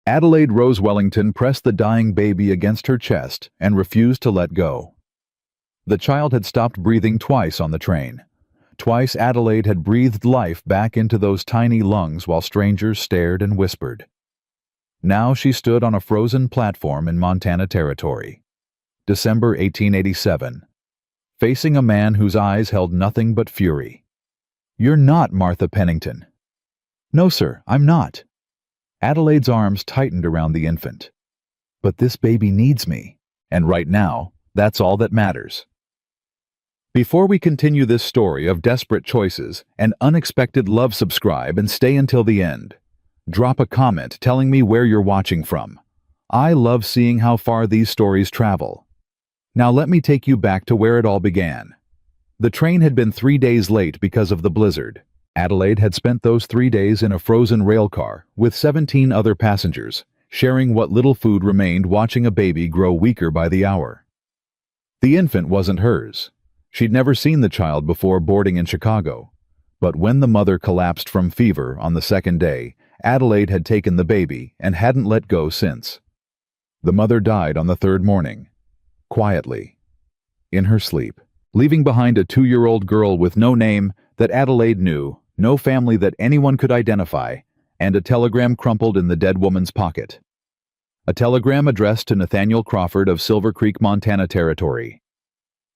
Adelaide Rose Wellington pressed the dying baby against her chest and refused to let go. The child had stopped breathing twice on the train. Twice Adelaide had breathed life back into those tiny lungs while strangers stared and whispered. Now she stood on a frozen platform in Montana Territory. December 1887. Facing a man whose eyes held nothing but fury. "You're not Martha Pennington." "No, sir, I'm not." Adelaide's arms tightened around the infant. "But this baby needs me, and right now, that's all that matters." Before we continue this story of desperate choices and unexpected love, subscribe and stay until the end. Drop a comment telling me where you're watching from. I love seeing how far these stories travel. Now let me take you back to where it all began. The train had been 3 days late because of the blizzard. Adelaide had spent those 3 days in a frozen rail car with 17 other passengers, sharing what little food remained, watching a baby grow weaker by the hour. The infant wasn't hers. She'd never seen the child before boarding in Chicago. But when the mother collapsed from fever on the second day, Adelaide had taken the baby and hadn't let go since. The mother died on the third morning, quietly, in her sleep, leaving behind a 2-year-old girl with no name that Adelaide knew, no family that anyone could identify, and a telegram crumpled in the dead woman's pocket. A telegram addressed to Nathaniel Crawford of Silver Creek, Montana Territory.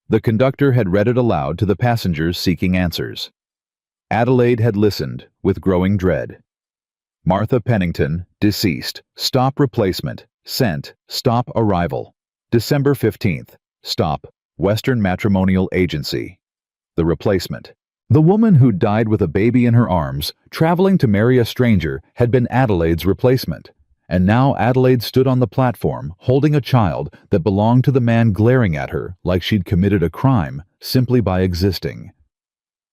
The conductor had read it aloud to the passengers seeking answers. Adelaide had listened with growing dread. Martha Pennington, deceased. Stop replacement. Sent. Stop arrival. December 15th. Stop. Western Matrimonial Agency. The replacement. The woman who died with a baby in her arms, traveling to marry a stranger, had been Adelaide's replacement. And now Adelaide stood on the platform, holding a child that belonged to the man glaring at her like she'd committed a crime simply by existing.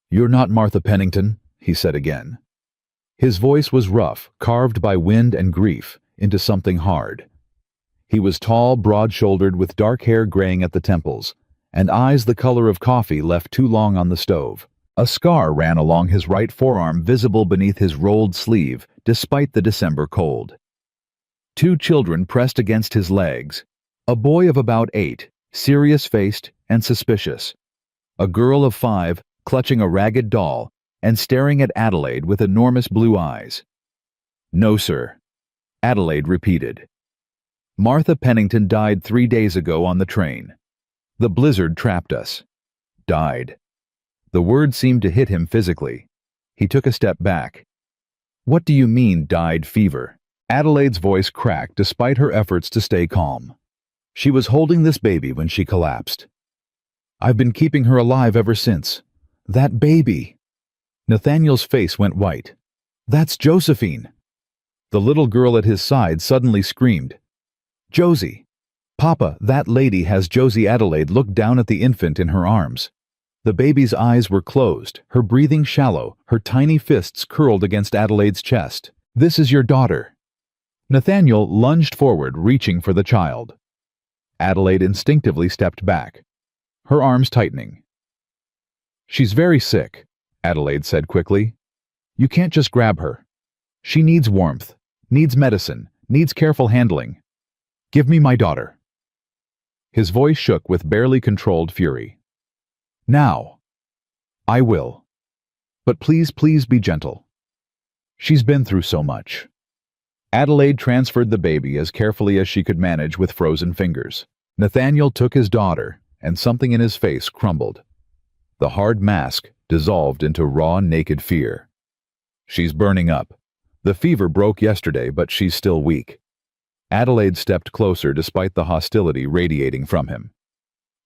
"You're not Martha Pennington," he said again. His voice was rough, carved by wind and grief into something hard. He was tall, broad-shouldered, with dark hair graying at the temples, and eyes the color of coffee left too long on the stove. A scar ran along his right forearm, visible beneath his rolled sleeve, despite the December cold. 2 children pressed against his legs. A boy of about 8, serious-faced and suspicious. A girl of 5, clutching a ragged doll and staring at Adelaide with enormous blue eyes. "No, sir," Adelaide repeated. "Martha Pennington died 3 days ago on the train. The blizzard trapped us." Died. The word seemed to hit him physically. He took a step back. "What do you mean, died fever?" Adelaide's voice cracked despite her efforts to stay calm. "She was holding this baby when she collapsed. I've been keeping her alive ever since. That baby!" Nathaniel's face went white. "That's Josephine!" The little girl at his side suddenly screamed. "Josie! Papa, that lady has Josie!" Adelaide looked down at the infant in her arms. The baby's eyes were closed, her breathing shallow, her tiny fists curled against Adelaide's chest. "This is your daughter." Nathaniel lunged forward, reaching for the child. Adelaide instinctively stepped back, her arms tightening. "She's very sick," Adelaide said quickly. "You can't just grab her. She needs warmth, needs medicine, needs careful handling. Give me my daughter." His voice shook with barely controlled fury. "Now." "I will. But please, please be gentle. She's been through so much." Adelaide transferred the baby as carefully as she could manage with frozen fingers. Nathaniel took his daughter, and something in his face crumbled. The hard mask dissolved into raw, naked fear. "She's burning up. The fever broke yesterday, but she's still weak." Adelaide stepped closer despite the hostility radiating from him.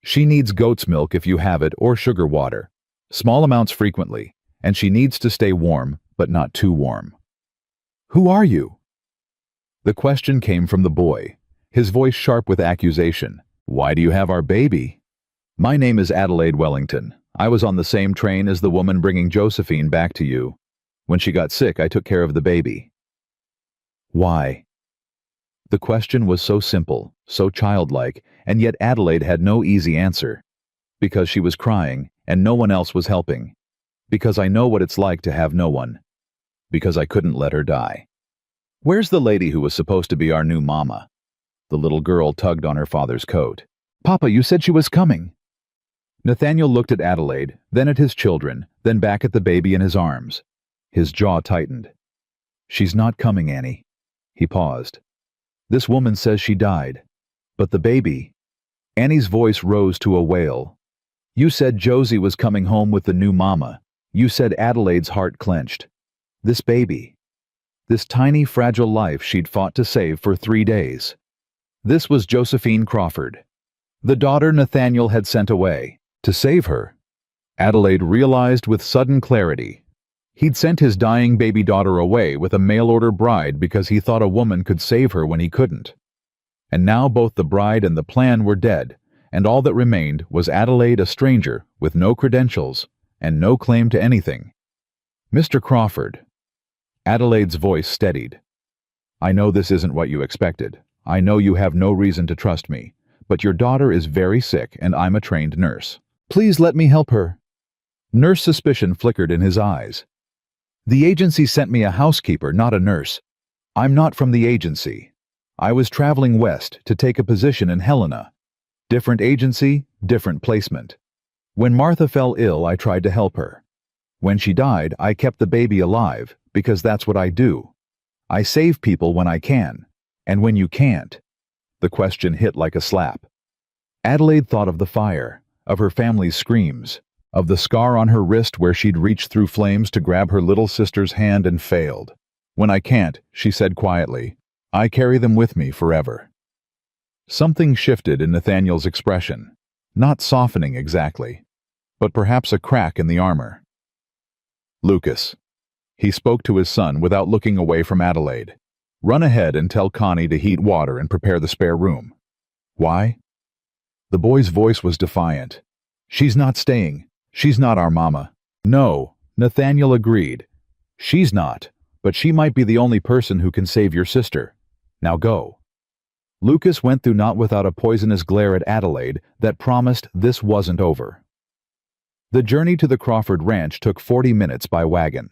"She needs goat's milk if you have it, or sugar water. Small amounts frequently, and she needs to stay warm, but not too warm." "Who are you?" The question came from the boy, his voice sharp with accusation. "Why do you have our baby?" "My name is Adelaide Wellington. I was on the same train as the woman bringing Josephine back to you. When she got sick, I took care of the baby." "Why?" The question was so simple, so childlike, and yet Adelaide had no easy answer. "Because she was crying, and no one else was helping. Because I know what it's like to have no one. Because I couldn't let her die." Where's the lady who was supposed to be our new mama? The little girl tugged on her father's coat. Papa, you said she was coming. Nathaniel looked at Adelaide, then at his children, then back at the baby in his arms. His jaw tightened. She's not coming, Annie. He paused. This woman says she died. But the baby... Annie's voice rose to a wail. You said Josie was coming home with the new mama. You said Adelaide's heart clenched. This baby. This tiny, fragile life she'd fought to save for 3 days. This was Josephine Crawford. The daughter Nathaniel had sent away. To save her. Adelaide realized with sudden clarity. He'd sent his dying baby daughter away with a mail-order bride because he thought a woman could save her when he couldn't. And now both the bride and the plan were dead, and all that remained was Adelaide, a stranger with no credentials and no claim to anything. Mr. Crawford. Adelaide's voice steadied. I know this isn't what you expected. I know you have no reason to trust me, but your daughter is very sick and I'm a trained nurse. Please let me help her. Nurse suspicion flickered in his eyes. The agency sent me a housekeeper, not a nurse. I'm not from the agency. I was traveling west to take a position in Helena. Different agency, different placement. When Martha fell ill, I tried to help her. When she died, I kept the baby alive, because that's what I do. I save people when I can. And when you can't. The question hit like a slap. Adelaide thought of the fire, of her family's screams, of the scar on her wrist where she'd reached through flames to grab her little sister's hand and failed. When I can't, she said quietly, I carry them with me forever. Something shifted in Nathaniel's expression, not softening exactly, but perhaps a crack in the armor. Lucas. He spoke to his son without looking away from Adelaide. Run ahead and tell Connie to heat water and prepare the spare room. Why? The boy's voice was defiant. She's not staying. She's not our mama. No, Nathaniel agreed. She's not, but she might be the only person who can save your sister. Now go. Lucas went through not without a poisonous glare at Adelaide that promised this wasn't over. The journey to the Crawford ranch took 40 minutes by wagon.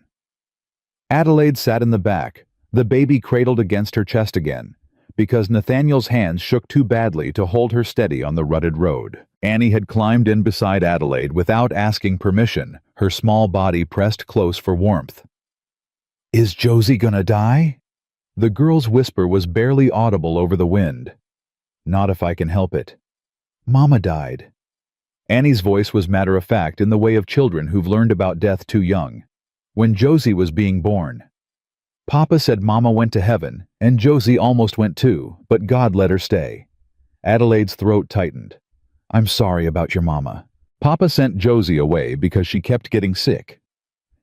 Adelaide sat in the back, the baby cradled against her chest again, because Nathaniel's hands shook too badly to hold her steady on the rutted road. Annie had climbed in beside Adelaide without asking permission, her small body pressed close for warmth. Is Josie gonna die? The girl's whisper was barely audible over the wind. Not if I can help it. Mama died. Annie's voice was matter-of-fact in the way of children who've learned about death too young. When Josie was being born. Papa said Mama went to heaven, and Josie almost went too, but God let her stay. Adelaide's throat tightened. I'm sorry about your mama. Papa sent Josie away because she kept getting sick.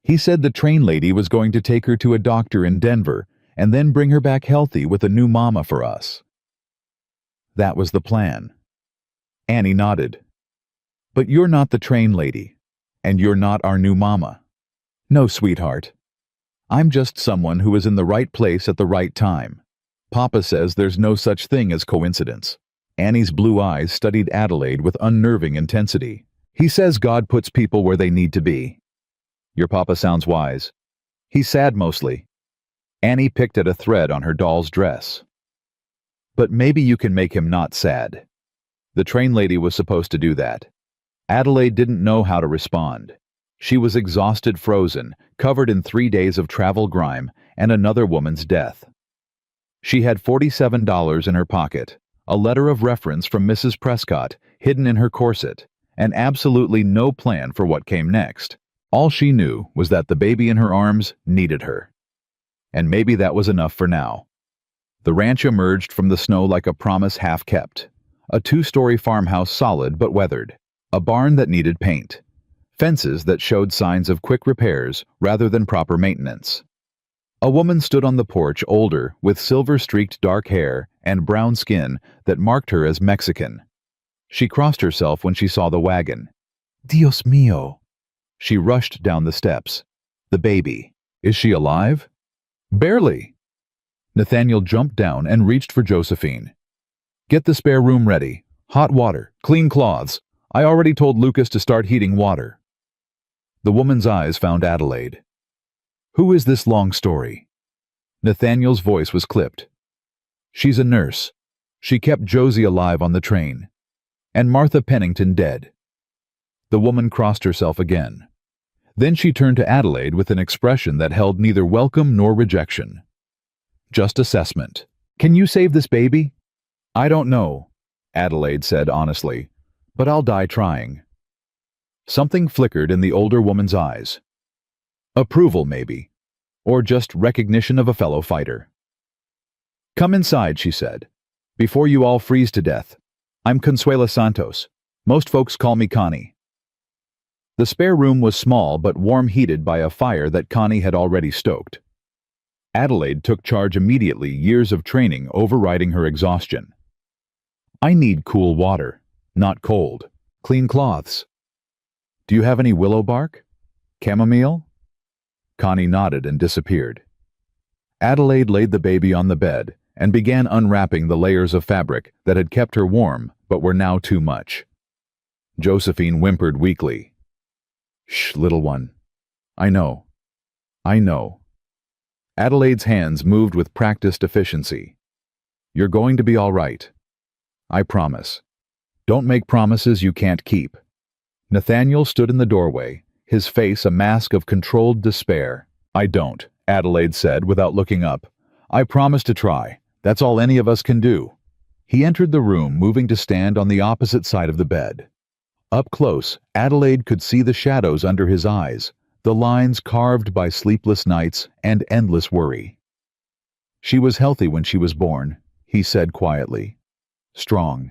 He said the train lady was going to take her to a doctor in Denver and then bring her back healthy with a new mama for us. That was the plan. Annie nodded. But you're not the train lady, and you're not our new mama. No, sweetheart. I'm just someone who is in the right place at the right time. Papa says there's no such thing as coincidence. Annie's blue eyes studied Adelaide with unnerving intensity. He says God puts people where they need to be. Your papa sounds wise. He's sad mostly. Annie picked at a thread on her doll's dress. But maybe you can make him not sad. The train lady was supposed to do that. Adelaide didn't know how to respond. She was exhausted, frozen, covered in 3 days of travel grime and another woman's death. She had $47 in her pocket, a letter of reference from Mrs. Prescott hidden in her corset, and absolutely no plan for what came next. All she knew was that the baby in her arms needed her. And maybe that was enough for now. The ranch emerged from the snow like a promise half-kept. A 2-story farmhouse solid but weathered. A barn that needed paint. Fences that showed signs of quick repairs rather than proper maintenance. A woman stood on the porch, older, with silver-streaked dark hair and brown skin that marked her as Mexican. She crossed herself when she saw the wagon. Dios mío! She rushed down the steps. The baby. Is she alive? Barely. Nathaniel jumped down and reached for Josephine. Get the spare room ready. Hot water, clean cloths. I already told Lucas to start heating water. The woman's eyes found Adelaide. Who is this long story? Nathaniel's voice was clipped. She's a nurse. She kept Josie alive on the train. And Martha Pennington dead. The woman crossed herself again. Then she turned to Adelaide with an expression that held neither welcome nor rejection. Just assessment. Can you save this baby? I don't know, Adelaide said honestly, but I'll die trying. Something flickered in the older woman's eyes. Approval, maybe. Or just recognition of a fellow fighter. Come inside, she said, before you all freeze to death. I'm Consuela Santos. Most folks call me Connie. The spare room was small but warm, heated by a fire that Connie had already stoked. Adelaide took charge immediately, years of training overriding her exhaustion. I need cool water, not cold. Clean cloths. Do you have any willow bark? Chamomile? Connie nodded and disappeared. Adelaide laid the baby on the bed and began unwrapping the layers of fabric that had kept her warm but were now too much. Josephine whimpered weakly. Shh, little one. I know. I know. Adelaide's hands moved with practiced efficiency. You're going to be all right. I promise. Don't make promises you can't keep. Nathaniel stood in the doorway, his face a mask of controlled despair. I don't, Adelaide said without looking up. I promise to try. That's all any of us can do. He entered the room, moving to stand on the opposite side of the bed. Up close, Adelaide could see the shadows under his eyes, the lines carved by sleepless nights and endless worry. She was healthy when she was born, he said quietly. Strong.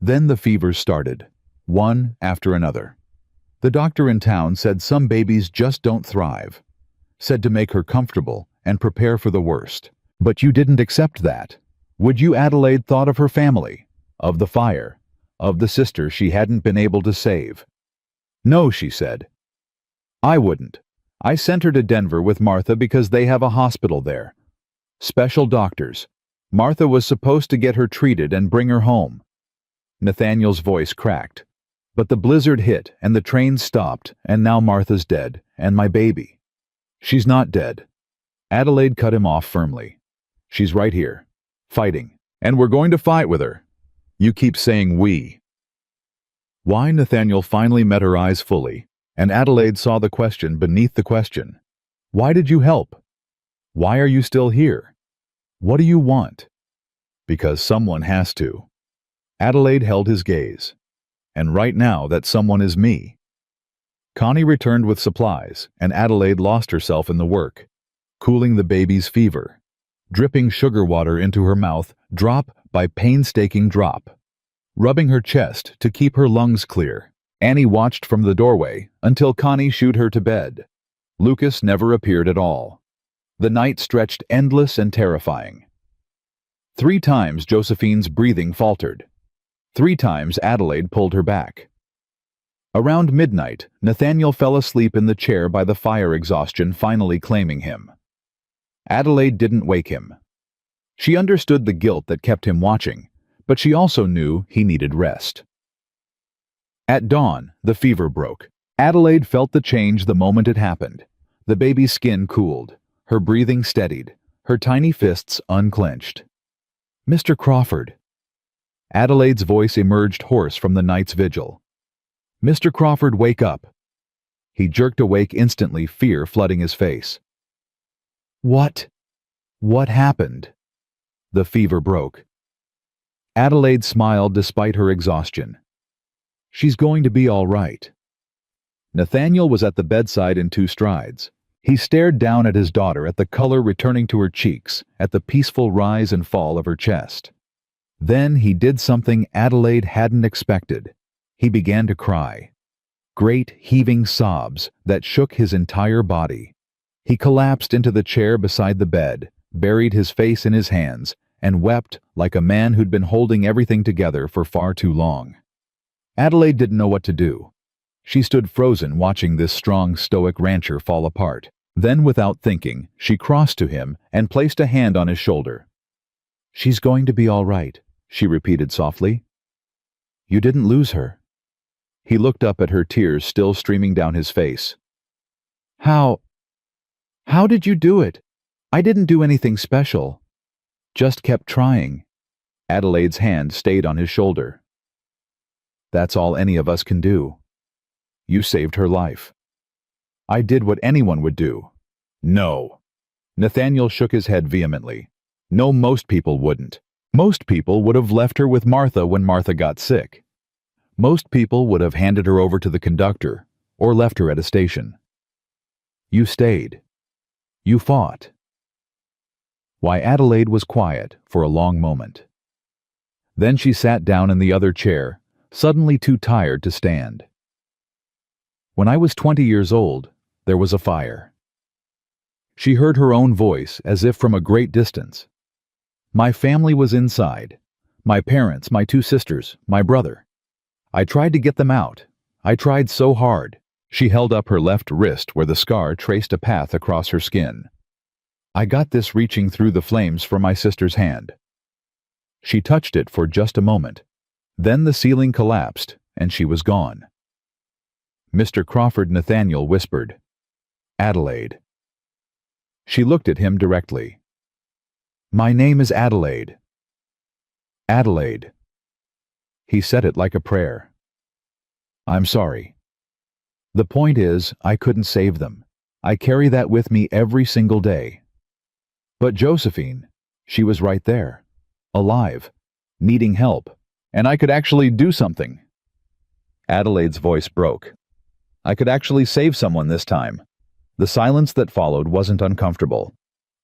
Then the fevers started, one after another. The doctor in town said some babies just don't thrive. Said to make her comfortable and prepare for the worst. But you didn't accept that. Would you? Adelaide thought of her family, of the fire, of the sister she hadn't been able to save. No, she said. I wouldn't. I sent her to Denver with Martha because they have a hospital there. Special doctors. Martha was supposed to get her treated and bring her home. Nathaniel's voice cracked. But the blizzard hit and the train stopped, and now Martha's dead, and my baby. She's not dead. Adelaide cut him off firmly. She's right here, fighting, and we're going to fight with her. You keep saying we. Why? Nathaniel finally met her eyes fully, and Adelaide saw the question beneath the question. Why did you help? Why are you still here? What do you want? Because someone has to. Adelaide held his gaze. And right now that someone is me. Connie returned with supplies, and Adelaide lost herself in the work, cooling the baby's fever, dripping sugar water into her mouth, drop by painstaking drop, rubbing her chest to keep her lungs clear. Annie watched from the doorway until Connie shooed her to bed. Lucas never appeared at all. The night stretched endless and terrifying. 3 times Josephine's breathing faltered. 3 times Adelaide pulled her back. Around midnight, Nathaniel fell asleep in the chair by the fire, exhaustion finally claiming him. Adelaide didn't wake him. She understood the guilt that kept him watching, but she also knew he needed rest. At dawn, the fever broke. Adelaide felt the change the moment it happened. The baby's skin cooled, her breathing steadied, her tiny fists unclenched. Mr. Crawford. Adelaide's voice emerged hoarse from the night's vigil. Mr. Crawford, wake up. He jerked awake instantly, fear flooding his face. What? What happened? The fever broke. Adelaide smiled despite her exhaustion. She's going to be all right. Nathaniel was at the bedside in 2 strides. He stared down at his daughter, at the color returning to her cheeks, at the peaceful rise and fall of her chest. Then he did something Adelaide hadn't expected. He began to cry. Great heaving sobs that shook his entire body. He collapsed into the chair beside the bed, buried his face in his hands, and wept like a man who'd been holding everything together for far too long. Adelaide didn't know what to do. She stood frozen, watching this strong, stoic rancher fall apart. Then, without thinking, she crossed to him and placed a hand on his shoulder. She's going to be all right, she repeated softly. You didn't lose her. He looked up at her, tears still streaming down his face. How did you do it? I didn't do anything special. Just kept trying. Adelaide's hand stayed on his shoulder. That's all any of us can do. You saved her life. I did what anyone would do. No. Nathaniel shook his head vehemently. No, most people wouldn't. Most people would have left her with Martha when Martha got sick. Most people would have handed her over to the conductor or left her at a station. You stayed. You fought. Why, Adelaide was quiet for a long moment. Then she sat down in the other chair, suddenly too tired to stand. When I was 20 years old, there was a fire. She heard her own voice as if from a great distance. My family was inside. My parents, my 2 sisters, my brother. I tried to get them out. I tried so hard. She held up her left wrist where the scar traced a path across her skin. I got this reaching through the flames from my sister's hand. She touched it for just a moment. Then the ceiling collapsed and she was gone. Mr. Crawford Nathaniel whispered, Adelaide. She looked at him directly. My name is Adelaide. Adelaide. He said it like a prayer. I'm sorry. The point is, I couldn't save them. I carry that with me every single day. But Josephine, she was right there, alive, needing help, and I could actually do something. Adelaide's voice broke. I could actually save someone this time. The silence that followed wasn't uncomfortable.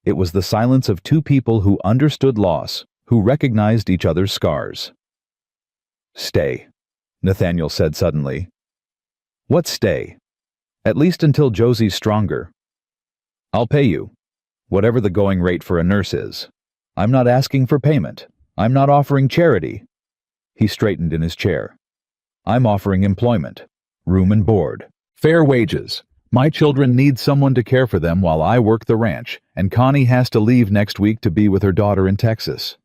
It was the silence of 2 people who understood loss, who recognized each other's scars. Stay, Nathaniel said suddenly. What stay? At least until Josie's stronger. I'll pay you, whatever the going rate for a nurse is. I'm not asking for payment. I'm not offering charity. He straightened in his chair. I'm offering employment, room and board, fair wages. My children need someone to care for them while I work the ranch, and Connie has to leave next week to be with her daughter in Texas.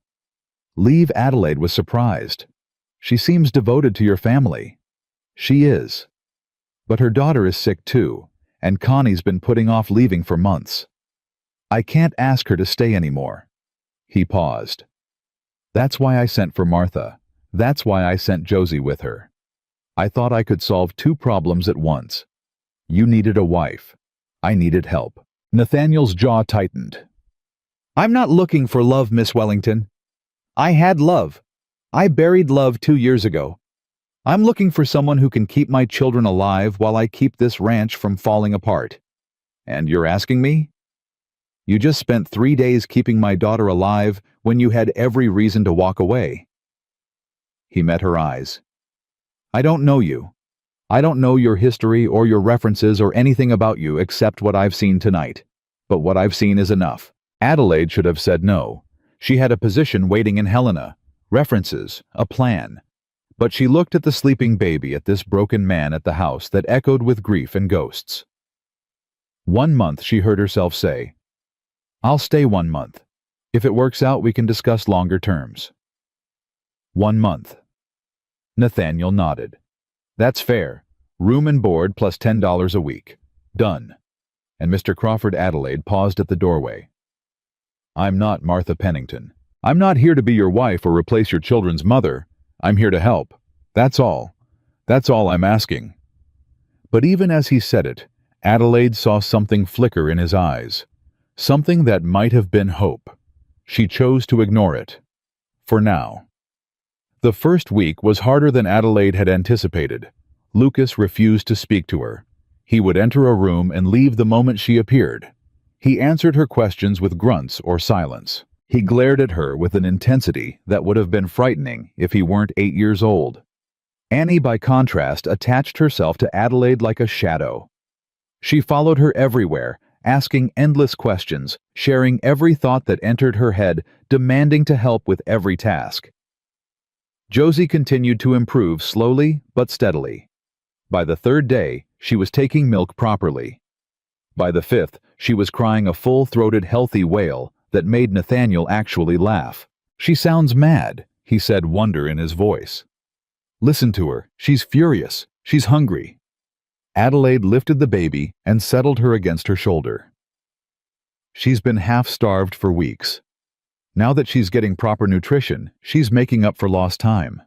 Leave? Adelaide was surprised. She seems devoted to your family. She is. But her daughter is sick too, and Connie's been putting off leaving for months. I can't ask her to stay anymore. He paused. That's why I sent for Martha. That's why I sent Josie with her. I thought I could solve 2 problems at once. You needed a wife. I needed help. Nathaniel's jaw tightened. I'm not looking for love, Miss Wellington. I had love. I buried love 2 years ago. I'm looking for someone who can keep my children alive while I keep this ranch from falling apart. And you're asking me? You just spent 3 days keeping my daughter alive when you had every reason to walk away. He met her eyes. I don't know you. I don't know your history or your references or anything about you except what I've seen tonight. But what I've seen is enough. Adelaide should have said no. She had a position waiting in Helena, references, a plan. But she looked at the sleeping baby, at this broken man at the house that echoed with grief and ghosts. 1 month, she heard herself say. I'll stay 1 month. If it works out, we can discuss longer terms. 1 month. Nathaniel nodded. That's fair. Room and board plus $10 a week. Done. And Mr. Crawford Adelaide paused at the doorway. I'm not Martha Pennington. I'm not here to be your wife or replace your children's mother. I'm here to help. That's all. That's all I'm asking. But even as he said it, Adelaide saw something flicker in his eyes. Something that might have been hope. She chose to ignore it. For now. The first week was harder than Adelaide had anticipated. Lucas refused to speak to her. He would enter a room and leave the moment she appeared. He answered her questions with grunts or silence. He glared at her with an intensity that would have been frightening if he weren't 8 years old. Annie, by contrast, attached herself to Adelaide like a shadow. She followed her everywhere, asking endless questions, sharing every thought that entered her head, demanding to help with every task. Josie continued to improve slowly but steadily. By the 3rd day, she was taking milk properly. By the 5th, she was crying a full-throated, healthy wail that made Nathaniel actually laugh. She sounds mad, he said, wonder in his voice. Listen to her. She's furious. She's hungry. Adelaide lifted the baby and settled her against her shoulder. She's been half-starved for weeks. Now that she's getting proper nutrition, she's making up for lost time.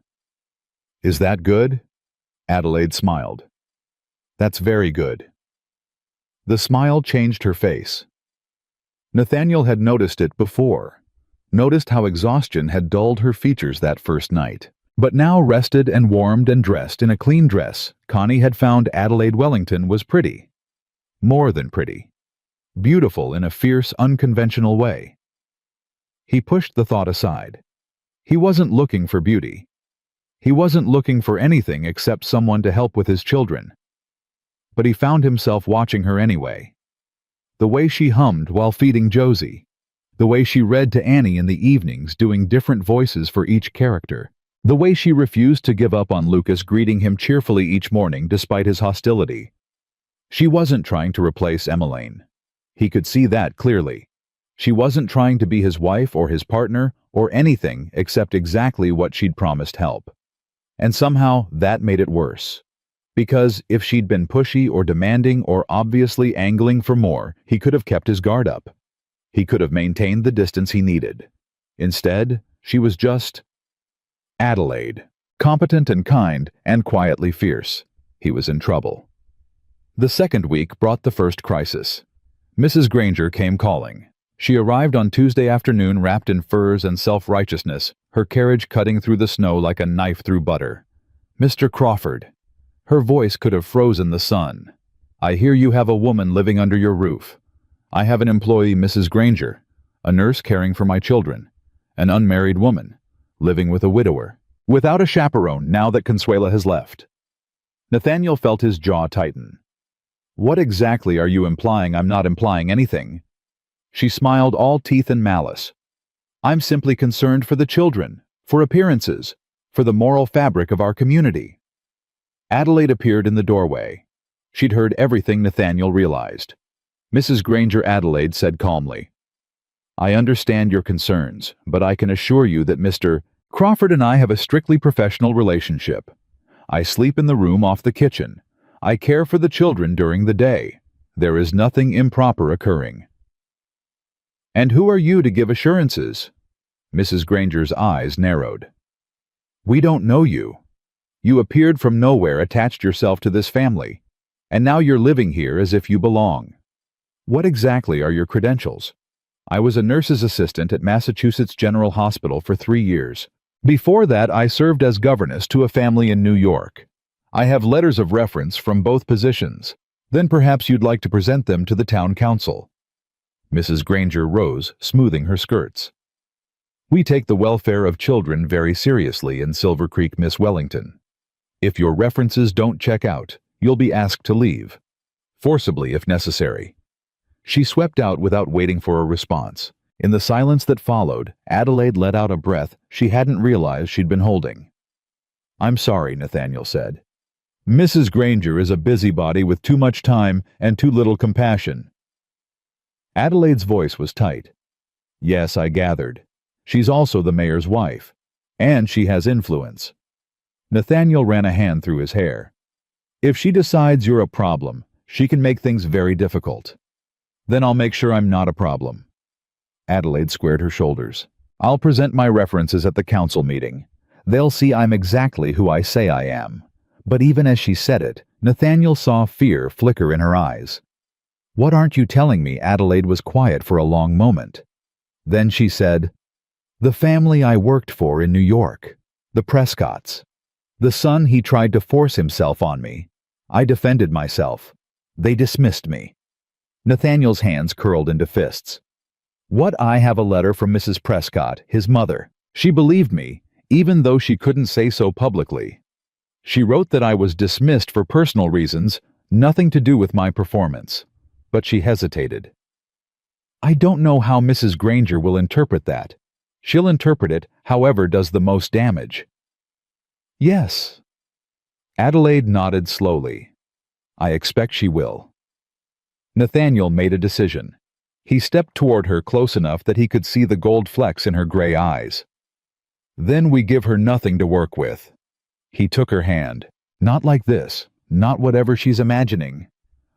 Is that good? Adelaide smiled. That's very good. The smile changed her face. Nathaniel had noticed it before, noticed how exhaustion had dulled her features that first night. But now, rested and warmed and dressed in a clean dress, Connie had found Adelaide Wellington was pretty. More than pretty. Beautiful in a fierce, unconventional way. He pushed the thought aside. He wasn't looking for beauty. He wasn't looking for anything except someone to help with his children. But he found himself watching her anyway. The way she hummed while feeding Josie. The way she read to Annie in the evenings, doing different voices for each character. The way she refused to give up on Lucas, greeting him cheerfully each morning despite his hostility. She wasn't trying to replace Emmeline. He could see that clearly. She wasn't trying to be his wife or his partner or anything except exactly what she'd promised help. And somehow that made it worse. Because if she'd been pushy or demanding or obviously angling for more, he could have kept his guard up. He could have maintained the distance he needed. Instead, she was just Adelaide, competent and kind and quietly fierce. He was in trouble. The second week brought the first crisis. Mrs. Granger came calling. She arrived on Tuesday afternoon wrapped in furs and self-righteousness, her carriage cutting through the snow like a knife through butter. Mr. Crawford. Her voice could have frozen the sun. I hear you have a woman living under your roof. I have an employee, Mrs. Granger, a nurse caring for my children, an unmarried woman, living with a widower, without a chaperone now that Consuela has left. Nathaniel felt his jaw tighten. What exactly are you implying? I'm not implying anything. She smiled, all teeth and malice. I'm simply concerned for the children, for appearances, for the moral fabric of our community. Adelaide appeared in the doorway. She'd heard everything Nathaniel realized. Mrs. Granger. Adelaide said calmly, I understand your concerns, but I can assure you that Mr. Crawford and I have a strictly professional relationship. I sleep in the room off the kitchen. I care for the children during the day. There is nothing improper occurring. And who are you to give assurances? Mrs. Granger's eyes narrowed. We don't know you. You appeared from nowhere, attached yourself to this family, and now you're living here as if you belong. What exactly are your credentials? I was a nurse's assistant at Massachusetts General Hospital for 3 years. Before that, I served as governess to a family in New York. I have letters of reference from both positions. Then perhaps you'd like to present them to the town council. Mrs. Granger rose, smoothing her skirts. We take the welfare of children very seriously in Silver Creek, Miss Wellington. If your references don't check out, you'll be asked to leave. Forcibly if necessary. She swept out without waiting for a response. In the silence that followed, Adelaide let out a breath she hadn't realized she'd been holding. I'm sorry, Nathaniel said. Mrs. Granger is a busybody with too much time and too little compassion. Adelaide's voice was tight. Yes, I gathered. She's also the mayor's wife. And she has influence. Nathaniel ran a hand through his hair. If she decides you're a problem, she can make things very difficult. Then I'll make sure I'm not a problem. Adelaide squared her shoulders. I'll present my references at the council meeting. They'll see I'm exactly who I say I am. But even as she said it, Nathaniel saw fear flicker in her eyes. What aren't you telling me? Adelaide was quiet for a long moment. Then she said, The family I worked for in New York. The Prescotts. The son he tried to force himself on me. I defended myself. They dismissed me. Nathaniel's hands curled into fists. What? I have a letter from Mrs. Prescott, his mother. She believed me, even though she couldn't say so publicly. She wrote that I was dismissed for personal reasons, nothing to do with my performance. But she hesitated. I don't know how Mrs. Granger will interpret that. She'll interpret it however does the most damage. Yes. Adelaide nodded slowly. I expect she will. Nathaniel made a decision. He stepped toward her close enough that he could see the gold flecks in her gray eyes. Then we give her nothing to work with. He took her hand. Not like this, not whatever she's imagining.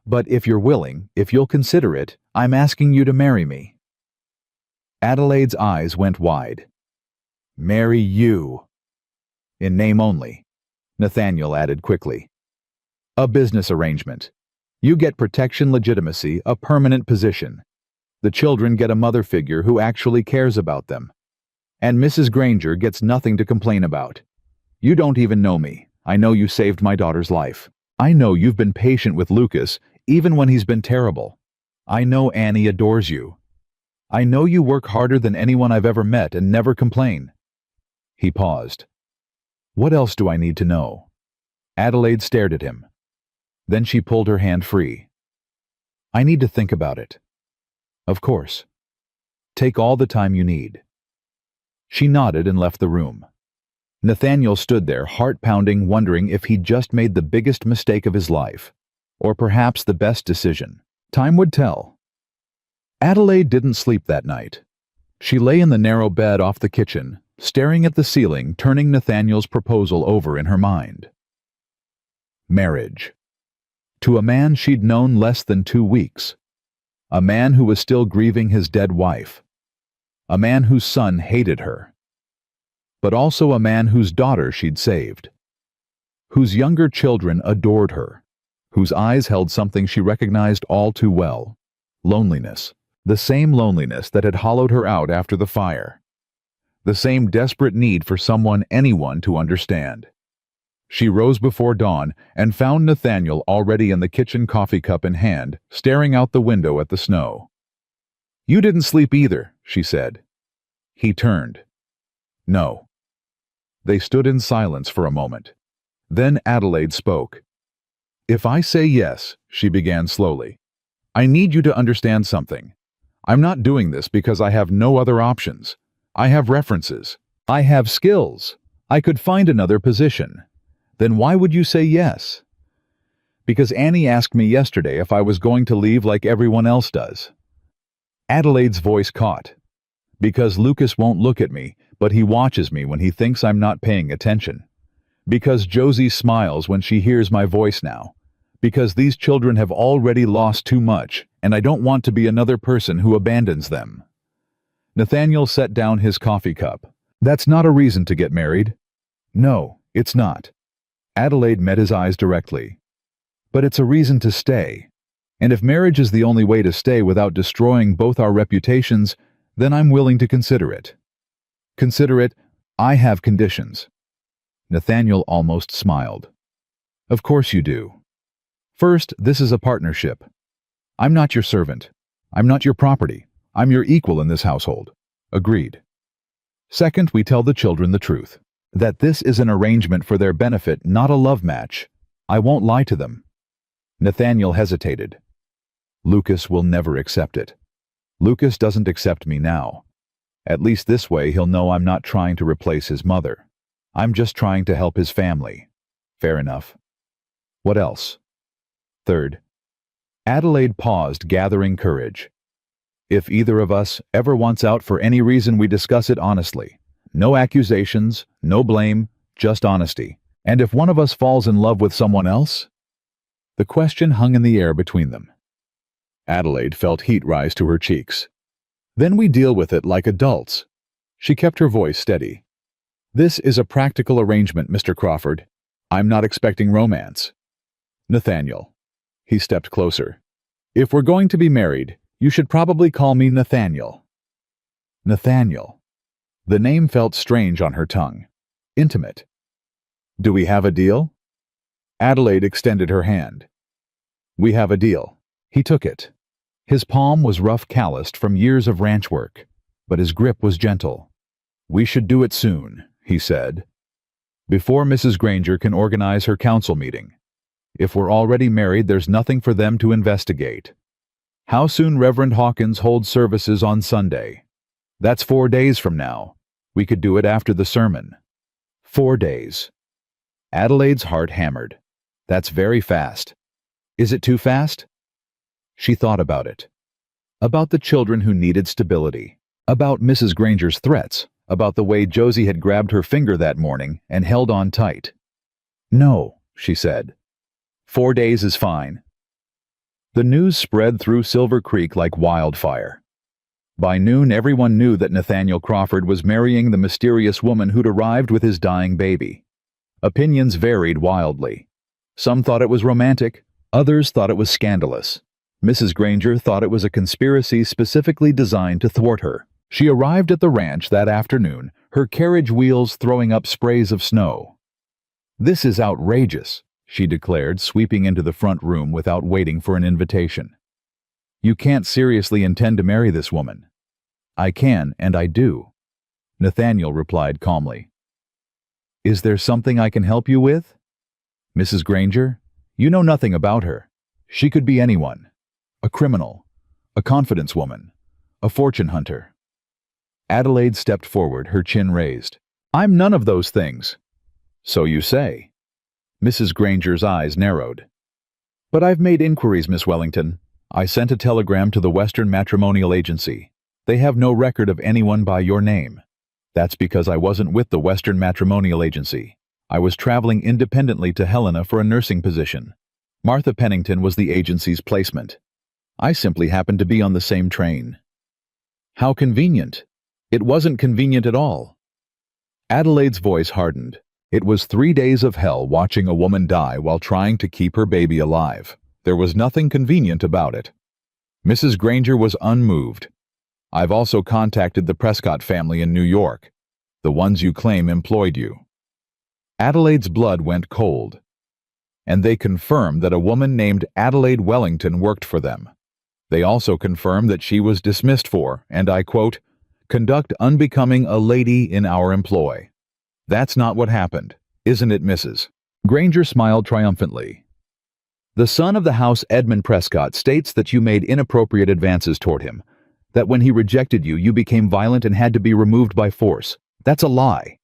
But if you're willing, if you'll consider it, I'm asking you to marry me." Adelaide's eyes went wide. "Marry you." "In name only," Nathaniel added quickly. "A business arrangement. You get protection, legitimacy, a permanent position. The children get a mother figure who actually cares about them. And Mrs. Granger gets nothing to complain about. You don't even know me. I know you saved my daughter's life. I know you've been patient with Lucas, even when he's been terrible. I know Annie adores you. I know you work harder than anyone I've ever met and never complain." He paused. "What else do I need to know?" Adelaide stared at him. Then she pulled her hand free. "I need to think about it." "Of course. Take all the time you need." She nodded and left the room. Nathaniel stood there, heart-pounding, wondering if he'd just made the biggest mistake of his life. Or perhaps the best decision. Time would tell. Adelaide didn't sleep that night. She lay in the narrow bed off the kitchen, staring at the ceiling, turning Nathaniel's proposal over in her mind. Marriage. To a man she'd known less than 2 weeks. A man who was still grieving his dead wife. A man whose son hated her. But also a man whose daughter she'd saved. Whose younger children adored her. Whose eyes held something she recognized all too well. Loneliness. The same loneliness that had hollowed her out after the fire. The same desperate need for someone, anyone, to understand. She rose before dawn and found Nathaniel already in the kitchen, coffee cup in hand, staring out the window at the snow. "You didn't sleep either," she said. He turned. "No." They stood in silence for a moment. Then Adelaide spoke. "If I say yes," she began slowly, "I need you to understand something. I'm not doing this because I have no other options. I have references. I have skills. I could find another position. Then why would you say yes?" "Because Annie asked me yesterday if I was going to leave like everyone else does." Adelaide's voice caught. "Because Lucas won't look at me, but he watches me when he thinks I'm not paying attention. Because Josie smiles when she hears my voice now. Because these children have already lost too much, and I don't want to be another person who abandons them." Nathaniel set down his coffee cup. "That's not a reason to get married." "No, it's not." Adelaide met his eyes directly. "But it's a reason to stay. And if marriage is the only way to stay without destroying both our reputations, then I'm willing to consider it." "Consider it? I have conditions." Nathaniel almost smiled. "Of course you do. First, this is a partnership. I'm not your servant. I'm not your property. I'm your equal in this household. Agreed. Second, we tell the children the truth. That this is an arrangement for their benefit, not a love match. I won't lie to them." Nathaniel hesitated. "Lucas will never accept it. Lucas doesn't accept me now. At least this way he'll know I'm not trying to replace his mother. I'm just trying to help his family." "Fair enough. What else?" "Third." Adelaide paused, gathering courage. "If either of us ever wants out for any reason, we discuss it honestly. No accusations, no blame, just honesty. And if one of us falls in love with someone else?" The question hung in the air between them. Adelaide felt heat rise to her cheeks. "Then we deal with it like adults." She kept her voice steady. "This is a practical arrangement, Mr. Crawford. I'm not expecting romance." "Nathaniel." He stepped closer. "If we're going to be married, you should probably call me Nathaniel." Nathaniel. The name felt strange on her tongue. Intimate. "Do we have a deal?" Adelaide extended her hand. "We have a deal." He took it. His palm was rough, calloused from years of ranch work, but his grip was gentle. "We should do it soon," he said. "Before Mrs. Granger can organize her council meeting. If we're already married, there's nothing for them to investigate. How soon Reverend Hawkins holds services on Sunday? That's 4 days from now. We could do it after the sermon." 4 days. Adelaide's heart hammered. That's very fast. Is it too fast? She thought about it. About the children who needed stability. About Mrs. Granger's threats. About the way Josie had grabbed her finger that morning and held on tight. "No," she said. 4 days is fine." The news spread through Silver Creek like wildfire. By noon, everyone knew that Nathaniel Crawford was marrying the mysterious woman who'd arrived with his dying baby. Opinions varied wildly. Some thought it was romantic, others thought it was scandalous. Mrs. Granger thought it was a conspiracy specifically designed to thwart her. She arrived at the ranch that afternoon, her carriage wheels throwing up sprays of snow. "This is outrageous," she declared, sweeping into the front room without waiting for an invitation. "You can't seriously intend to marry this woman." "I can, and I do," Nathaniel replied calmly. "Is there something I can help you with?" "Mrs. Granger, you know nothing about her. She could be anyone. A criminal, a confidence woman, a fortune hunter." Adelaide stepped forward, her chin raised. "I'm none of those things." "So you say." Mrs. Granger's eyes narrowed. "But I've made inquiries, Miss Wellington. I sent a telegram to the Western Matrimonial Agency. They have no record of anyone by your name. That's because I wasn't with the Western Matrimonial Agency. I was traveling independently to Helena for a nursing position. Martha Pennington was the agency's placement. I simply happened to be on the same train." "How convenient." "It wasn't convenient at all." Adelaide's voice hardened. It was 3 days of hell watching a woman die while trying to keep her baby alive. There was nothing convenient about it. Mrs. Granger was unmoved. "I've also contacted the Prescott family in New York, the ones you claim employed you." Adelaide's blood went cold. "And they confirmed that a woman named Adelaide Wellington worked for them. They also confirmed that she was dismissed for, and I quote, conduct unbecoming a lady in our employ. That's not what happened, isn't it, Mrs.?" Granger smiled triumphantly. "The son of the house, Edmund Prescott, states that you made inappropriate advances toward him, that when he rejected you, you became violent and had to be removed by force. That's a lie."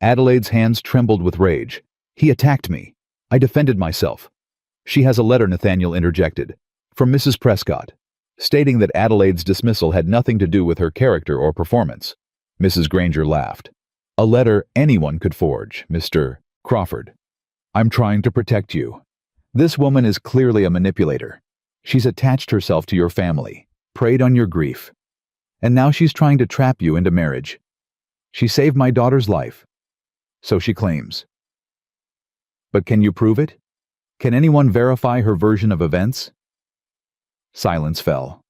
Adelaide's hands trembled with rage. "He attacked me. I defended myself." "She has a letter," Nathaniel interjected, "from Mrs. Prescott, stating that Adelaide's dismissal had nothing to do with her character or performance." Mrs. Granger laughed. "A letter anyone could forge, Mr. Crawford. I'm trying to protect you. This woman is clearly a manipulator. She's attached herself to your family, preyed on your grief. And now she's trying to trap you into marriage. She saved my daughter's life. So she claims. But can you prove it? Can anyone verify her version of events?" Silence fell.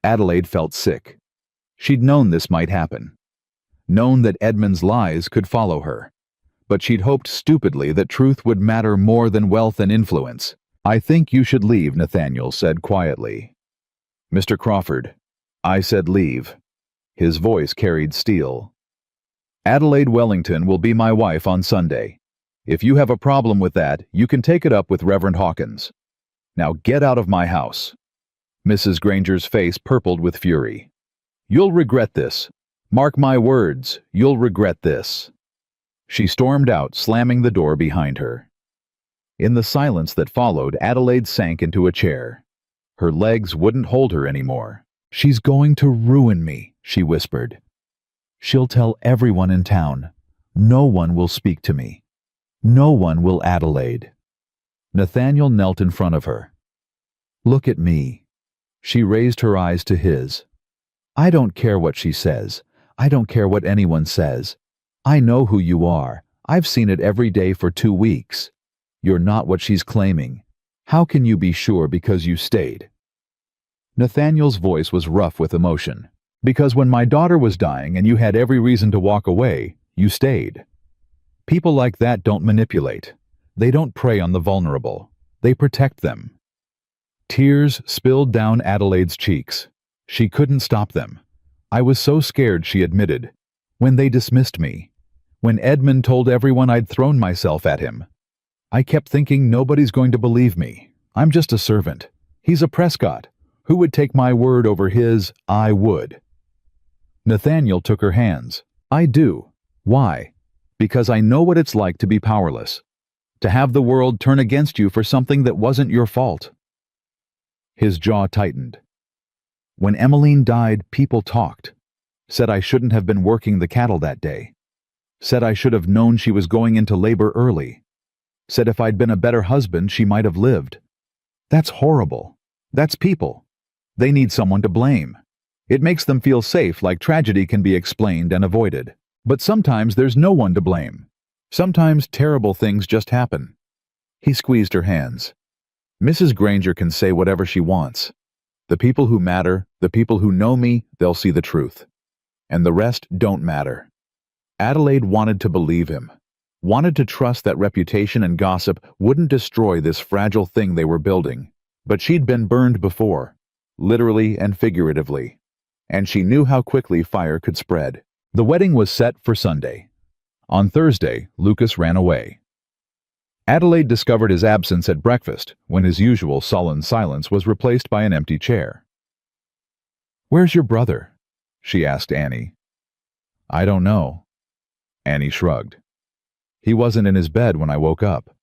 Adelaide felt sick. She'd known this might happen. Known that Edmund's lies could follow her. But she'd hoped stupidly that truth would matter more than wealth and influence. "I think you should leave," Nathaniel said quietly. "Mr. Crawford, I said leave." His voice carried steel. "Adelaide Wellington will be my wife on Sunday. If you have a problem with that, you can take it up with Reverend Hawkins. Now get out of my house." Mrs. Granger's face purpled with fury. "You'll regret this. Mark my words, you'll regret this." She stormed out, slamming the door behind her. In the silence that followed, Adelaide sank into a chair. Her legs wouldn't hold her anymore. "She's going to ruin me," she whispered. "She'll tell everyone in town. No one will speak to me. No one will, Adelaide." Nathaniel knelt in front of her. "Look at me." She raised her eyes to his. "I don't care what she says. I don't care what anyone says. I know who you are. I've seen it every day for 2 weeks. You're not what she's claiming. How can you be sure because you stayed?" Nathaniel's voice was rough with emotion. "Because when my daughter was dying and you had every reason to walk away, you stayed. People like that don't manipulate. They don't prey on the vulnerable. They protect them." Tears spilled down Adelaide's cheeks. She couldn't stop them. "I was so scared," she admitted. "When they dismissed me. When Edmund told everyone I'd thrown myself at him. I kept thinking nobody's going to believe me. I'm just a servant. He's a Prescott. Who would take my word over his? I would." Nathaniel took her hands. "I do. Why? Because I know what it's like to be powerless. To have the world turn against you for something that wasn't your fault." His jaw tightened. "When Emmeline died, people talked. Said I shouldn't have been working the cattle that day. Said I should have known she was going into labor early. Said if I'd been a better husband, she might have lived. That's horrible. That's people. They need someone to blame. It makes them feel safe, like tragedy can be explained and avoided. But sometimes there's no one to blame. Sometimes terrible things just happen. He squeezed her hands. Mrs. Granger can say whatever she wants. The people who matter, the people who know me, they'll see the truth. And the rest don't matter. Adelaide wanted to believe him. Wanted to trust that reputation and gossip wouldn't destroy this fragile thing they were building. But she'd been burned before, literally and figuratively. And she knew how quickly fire could spread. The wedding was set for Sunday. On Thursday, Lucas ran away. Adelaide discovered his absence at breakfast, when his usual sullen silence was replaced by an empty chair. "Where's your brother?" she asked Annie. "I don't know." Annie shrugged. "He wasn't in his bed when I woke up."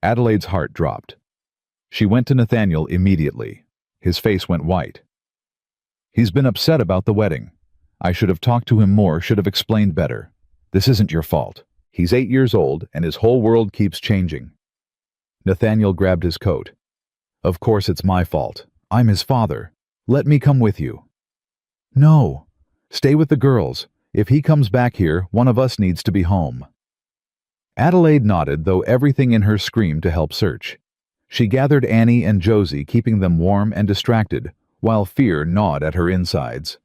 Adelaide's heart dropped. She went to Nathaniel immediately. His face went white. "He's been upset about the wedding. I should have talked to him more, should have explained better. This isn't your fault. He's 8 years old, and his whole world keeps changing." Nathaniel grabbed his coat. "Of course it's my fault. I'm his father. Let me come with you." "No. Stay with the girls. If he comes back here, one of us needs to be home." Adelaide nodded, though everything in her screamed to help search. She gathered Annie and Josie, keeping them warm and distracted, while fear gnawed at her insides.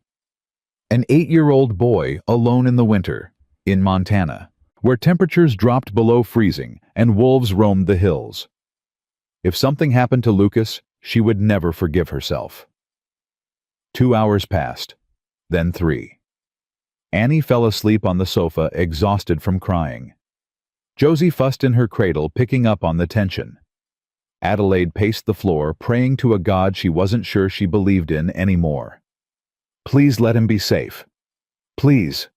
An 8-year-old boy alone in the winter, in Montana, where temperatures dropped below freezing and wolves roamed the hills. If something happened to Lucas, she would never forgive herself. 2 hours passed, then 3. Annie fell asleep on the sofa, exhausted from crying. Josie fussed in her cradle, picking up on the tension. Adelaide paced the floor, praying to a God she wasn't sure she believed in anymore. Please let him be safe. Please.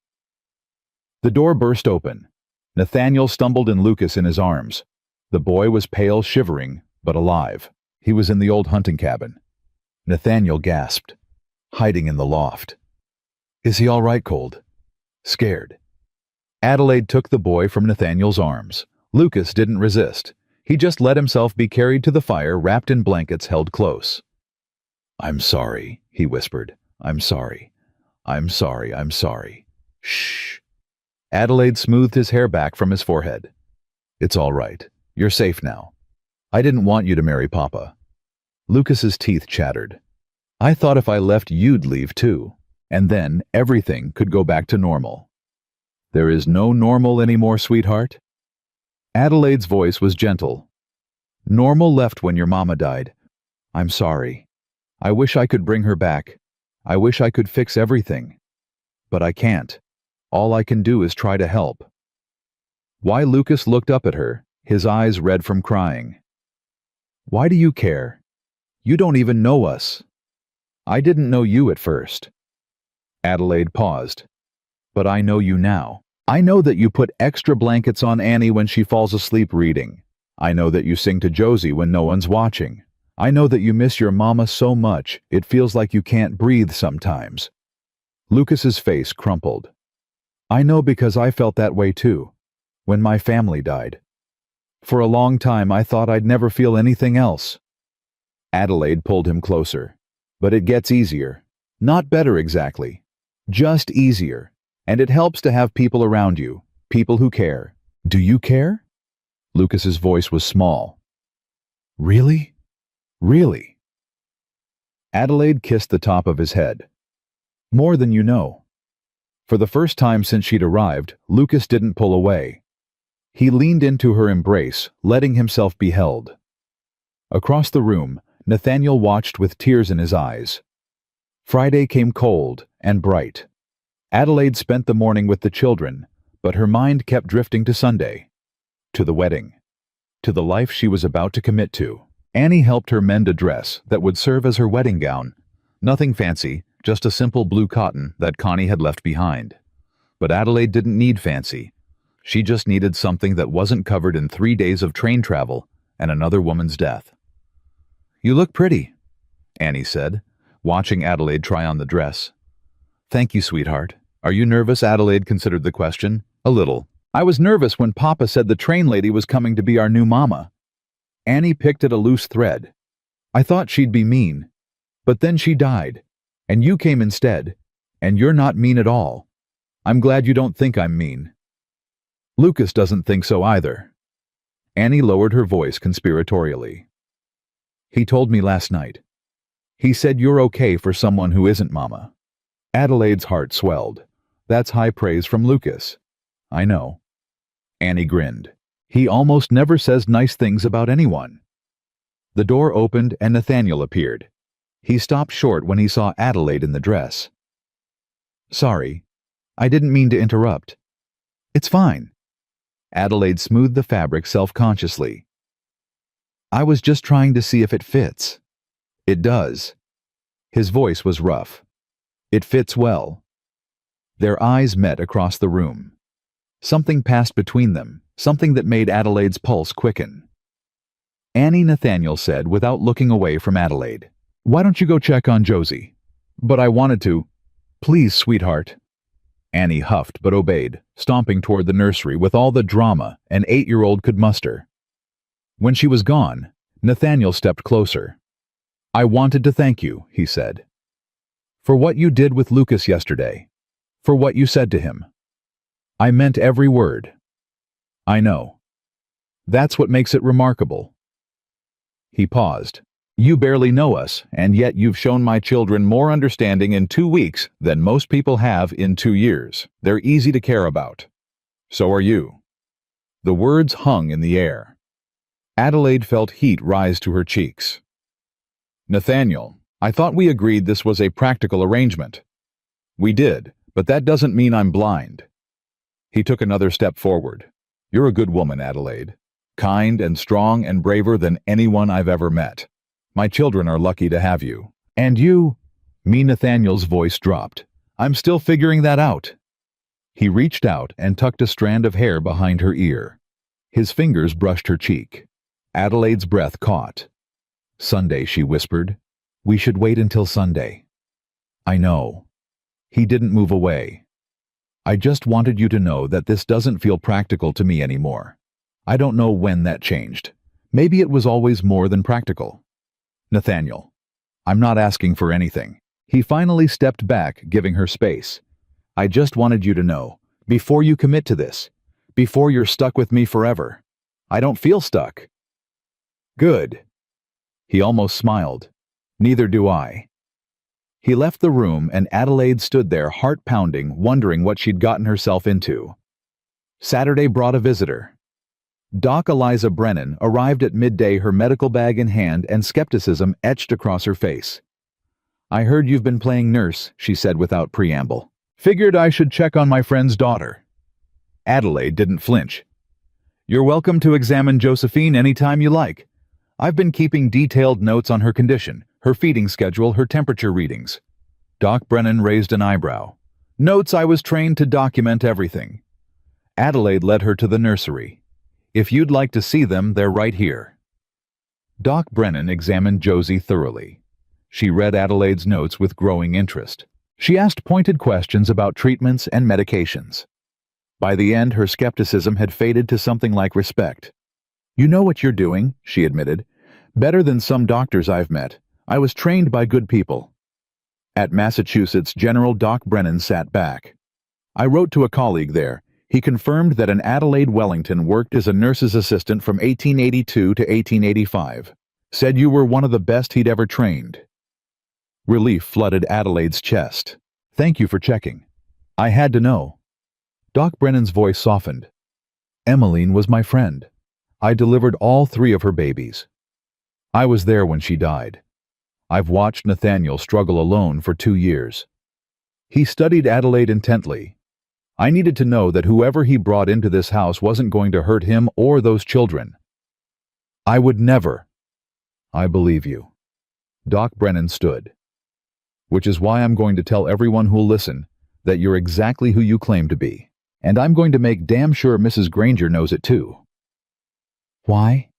The door burst open. Nathaniel stumbled in Lucas in his arms. The boy was pale, shivering, but alive. He was in the old hunting cabin. Nathaniel gasped, hiding in the loft. "Is he all right, Cold?" Scared. Adelaide took the boy from Nathaniel's arms. Lucas didn't resist. He just let himself be carried to the fire, wrapped in blankets held close. "I'm sorry," he whispered. "I'm sorry. I'm sorry. I'm sorry." Shh. Adelaide smoothed his hair back from his forehead. "It's all right. You're safe now. I didn't want you to marry Papa." Lucas's teeth chattered. "I thought if I left you'd leave too, and then everything could go back to normal." "There is no normal anymore, sweetheart?" Adelaide's voice was gentle. "Normal left when your mama died. I'm sorry. I wish I could bring her back. I wish I could fix everything. But I can't. All I can do is try to help." Why Lucas looked up at her, his eyes red from crying. "Why do you care? You don't even know us. I didn't know you at first." Adelaide paused. "But I know you now. I know that you put extra blankets on Annie when she falls asleep reading. I know that you sing to Josie when no one's watching. I know that you miss your mama so much, it feels like you can't breathe sometimes." Lucas's face crumpled. "I know because I felt that way too, when my family died. For a long time I thought I'd never feel anything else." Adelaide pulled him closer. "But it gets easier. Not better exactly. Just easier. And it helps to have people around you, people who care. Do you care?" Lucas's voice was small. "Really? Really?" Adelaide kissed the top of his head. "More than you know." For the first time since she'd arrived, Lucas didn't pull away. He leaned into her embrace, letting himself be held. Across the room, Nathaniel watched with tears in his eyes. Friday came cold and bright. Adelaide spent the morning with the children, but her mind kept drifting to Sunday, to the wedding, to the life she was about to commit to. Annie helped her mend a dress that would serve as her wedding gown. Nothing fancy, just a simple blue cotton that Connie had left behind. But Adelaide didn't need fancy. She just needed something that wasn't covered in 3 days of train travel and another woman's death. "You look pretty," Annie said, watching Adelaide try on the dress. "Thank you, sweetheart. Are you nervous?" Adelaide considered the question. "A little. I was nervous when Papa said the train lady was coming to be our new mama." Annie picked at a loose thread. I thought she'd be mean. But then she died. And you came instead. And you're not mean at all. I'm glad you don't think I'm mean. Lucas doesn't think so either. Annie lowered her voice conspiratorially. He told me last night. He said you're okay for someone who isn't Mama. Adelaide's heart swelled. That's high praise from Lucas. I know. Annie grinned. He almost never says nice things about anyone. The door opened and Nathaniel appeared. He stopped short when he saw Adelaide in the dress. Sorry. I didn't mean to interrupt. It's fine. Adelaide smoothed the fabric self-consciously. I was just trying to see if it fits. It does. His voice was rough. It fits well. Their eyes met across the room. Something passed between them, something that made Adelaide's pulse quicken. Annie, Nathaniel said without looking away from Adelaide. Why don't you go check on Josie? But I wanted to. Please, sweetheart. Annie huffed but obeyed, stomping toward the nursery with all the drama an 8-year-old could muster. When she was gone, Nathaniel stepped closer. I wanted to thank you, he said. For what you did with Lucas yesterday. For what you said to him. I meant every word. I know. That's what makes it remarkable. He paused. You barely know us, and yet you've shown my children more understanding in 2 weeks than most people have in 2 years. They're easy to care about. So are you. The words hung in the air. Adelaide felt heat rise to her cheeks. Nathaniel, I thought we agreed this was a practical arrangement. We did, but that doesn't mean I'm blind. He took another step forward. You're a good woman, Adelaide. Kind and strong and braver than anyone I've ever met. My children are lucky to have you. And you? Nathaniel's voice dropped. I'm still figuring that out. He reached out and tucked a strand of hair behind her ear. His fingers brushed her cheek. Adelaide's breath caught. Sunday, she whispered. We should wait until Sunday. I know. He didn't move away. I just wanted you to know that this doesn't feel practical to me anymore. I don't know when that changed. Maybe it was always more than practical. Nathaniel, I'm not asking for anything. He finally stepped back, giving her space. I just wanted you to know, before you commit to this, before you're stuck with me forever. I don't feel stuck. Good. He almost smiled. Neither do I. He left the room and Adelaide stood there heart-pounding, wondering what she'd gotten herself into. Saturday brought a visitor. Doc Eliza Brennan arrived at midday, her medical bag in hand and skepticism etched across her face. I heard you've been playing nurse, she said without preamble. Figured I should check on my friend's daughter. Adelaide didn't flinch. You're welcome to examine Josephine anytime you like. I've been keeping detailed notes on her condition, her feeding schedule, her temperature readings. Doc Brennan raised an eyebrow. Notes I was trained to document everything. Adelaide led her to the nursery. If you'd like to see them, they're right here. Doc Brennan examined Josie thoroughly. She read Adelaide's notes with growing interest. She asked pointed questions about treatments and medications. By the end, her skepticism had faded to something like respect. You know what you're doing, she admitted. Better than some doctors I've met. I was trained by good people. At Massachusetts General, Doc Brennan sat back. I wrote to a colleague there. He confirmed that an Adelaide Wellington worked as a nurse's assistant from 1882 to 1885. Said you were one of the best he'd ever trained. Relief flooded Adelaide's chest. Thank you for checking. I had to know. Doc Brennan's voice softened. Emmeline was my friend. I delivered all 3 of her babies. I was there when she died. I've watched Nathaniel struggle alone for 2 years. He studied Adelaide intently. I needed to know that whoever he brought into this house wasn't going to hurt him or those children. I would never. I believe you. Doc Brennan stood. Which is why I'm going to tell everyone who'll listen that you're exactly who you claim to be. And I'm going to make damn sure Mrs. Granger knows it too. Why?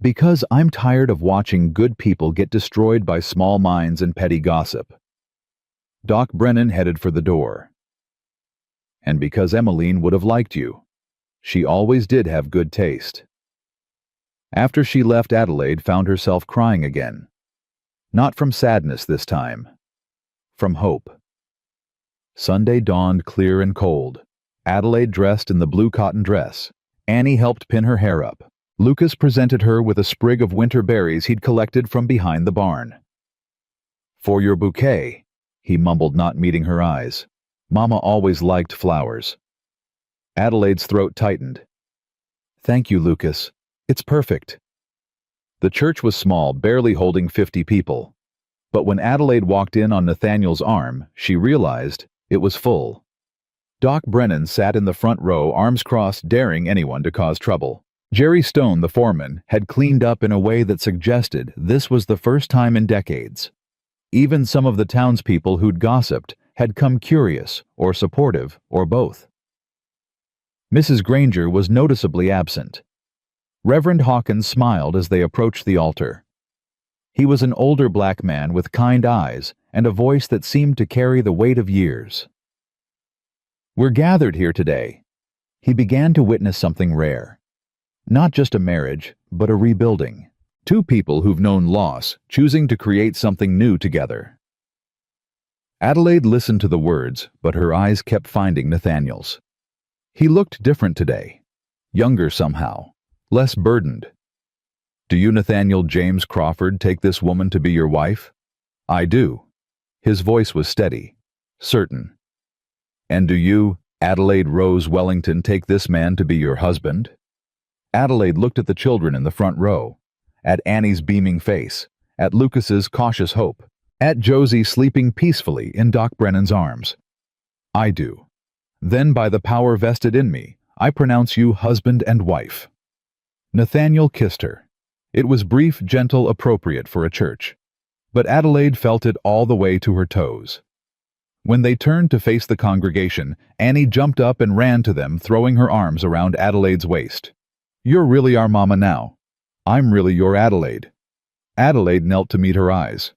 Because I'm tired of watching good people get destroyed by small minds and petty gossip. Doc Brennan headed for the door. And because Emmeline would have liked you. She always did have good taste. After she left, Adelaide found herself crying again. Not from sadness this time. From hope. Sunday dawned clear and cold. Adelaide dressed in the blue cotton dress. Annie helped pin her hair up. Lucas presented her with a sprig of winter berries he'd collected from behind the barn. "For your bouquet," he mumbled, not meeting her eyes. Mama always liked flowers. Adelaide's throat tightened. "Thank you, Lucas. It's perfect." The church was small, barely holding 50 people. But when Adelaide walked in on Nathaniel's arm, she realized it was full. Doc Brennan sat in the front row, arms crossed, daring anyone to cause trouble. Jerry Stone, the foreman, had cleaned up in a way that suggested this was the first time in decades. Even some of the townspeople who'd gossiped had come curious, or supportive, or both. Mrs. Granger was noticeably absent. Reverend Hawkins smiled as they approached the altar. He was an older black man with kind eyes and a voice that seemed to carry the weight of years. "We're gathered here today." He began to witness something rare. Not just a marriage, but a rebuilding. Two people who've known loss, choosing to create something new together. Adelaide listened to the words, but her eyes kept finding Nathaniel's. He looked different today. Younger somehow. Less burdened. "Do you, Nathaniel James Crawford, take this woman to be your wife?" "I do." His voice was steady. Certain. "And do you, Adelaide Rose Wellington, take this man to be your husband?" Adelaide looked at the children in the front row, at Annie's beaming face, at Lucas's cautious hope, at Josie sleeping peacefully in Doc Brennan's arms. "I do. Then by the power vested in me, I pronounce you husband and wife." Nathaniel kissed her. It was brief, gentle, appropriate for a church. But Adelaide felt it all the way to her toes. When they turned to face the congregation, Annie jumped up and ran to them, throwing her arms around Adelaide's waist. "You're really our mama now. I'm really your Adelaide." Adelaide knelt to meet her eyes.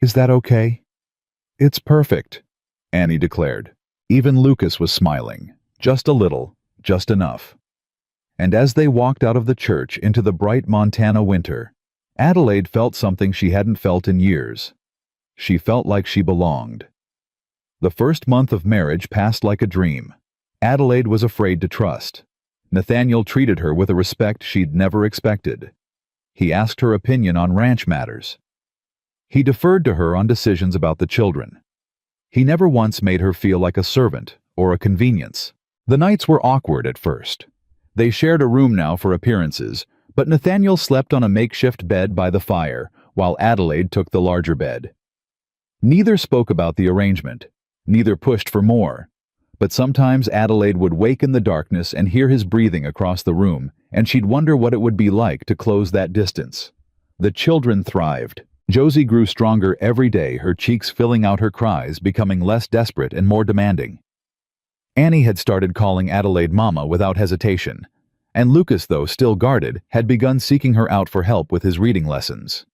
"Is that okay?" "It's perfect," Annie declared. Even Lucas was smiling. Just a little, just enough. And as they walked out of the church into the bright Montana winter, Adelaide felt something she hadn't felt in years. She felt like she belonged. The first month of marriage passed like a dream. Adelaide was afraid to trust. Nathaniel treated her with a respect she'd never expected. He asked her opinion on ranch matters. He deferred to her on decisions about the children. He never once made her feel like a servant or a convenience. The nights were awkward at first. They shared a room now for appearances, but Nathaniel slept on a makeshift bed by the fire, while Adelaide took the larger bed. Neither spoke about the arrangement. Neither pushed for more. But sometimes Adelaide would wake in the darkness and hear his breathing across the room, and she'd wonder what it would be like to close that distance. The children thrived. Josie grew stronger every day, her cheeks filling out her cries, becoming less desperate and more demanding. Annie had started calling Adelaide Mama without hesitation, and Lucas, though still guarded, had begun seeking her out for help with his reading lessons.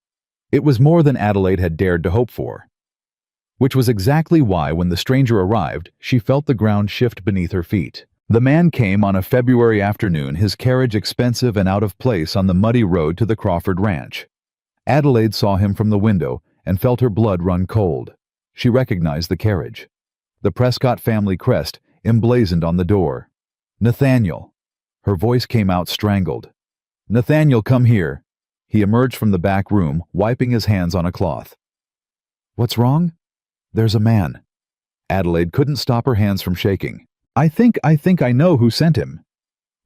It was more than Adelaide had dared to hope for. Which was exactly why, when the stranger arrived, she felt the ground shift beneath her feet. The man came on a February afternoon, his carriage expensive and out of place on the muddy road to the Crawford Ranch. Adelaide saw him from the window and felt her blood run cold. She recognized the carriage. The Prescott family crest emblazoned on the door. "Nathaniel." Her voice came out strangled. "Nathaniel, come here." He emerged from the back room, wiping his hands on a cloth. "What's wrong?" "There's a man." Adelaide couldn't stop her hands from shaking. I think I know who sent him."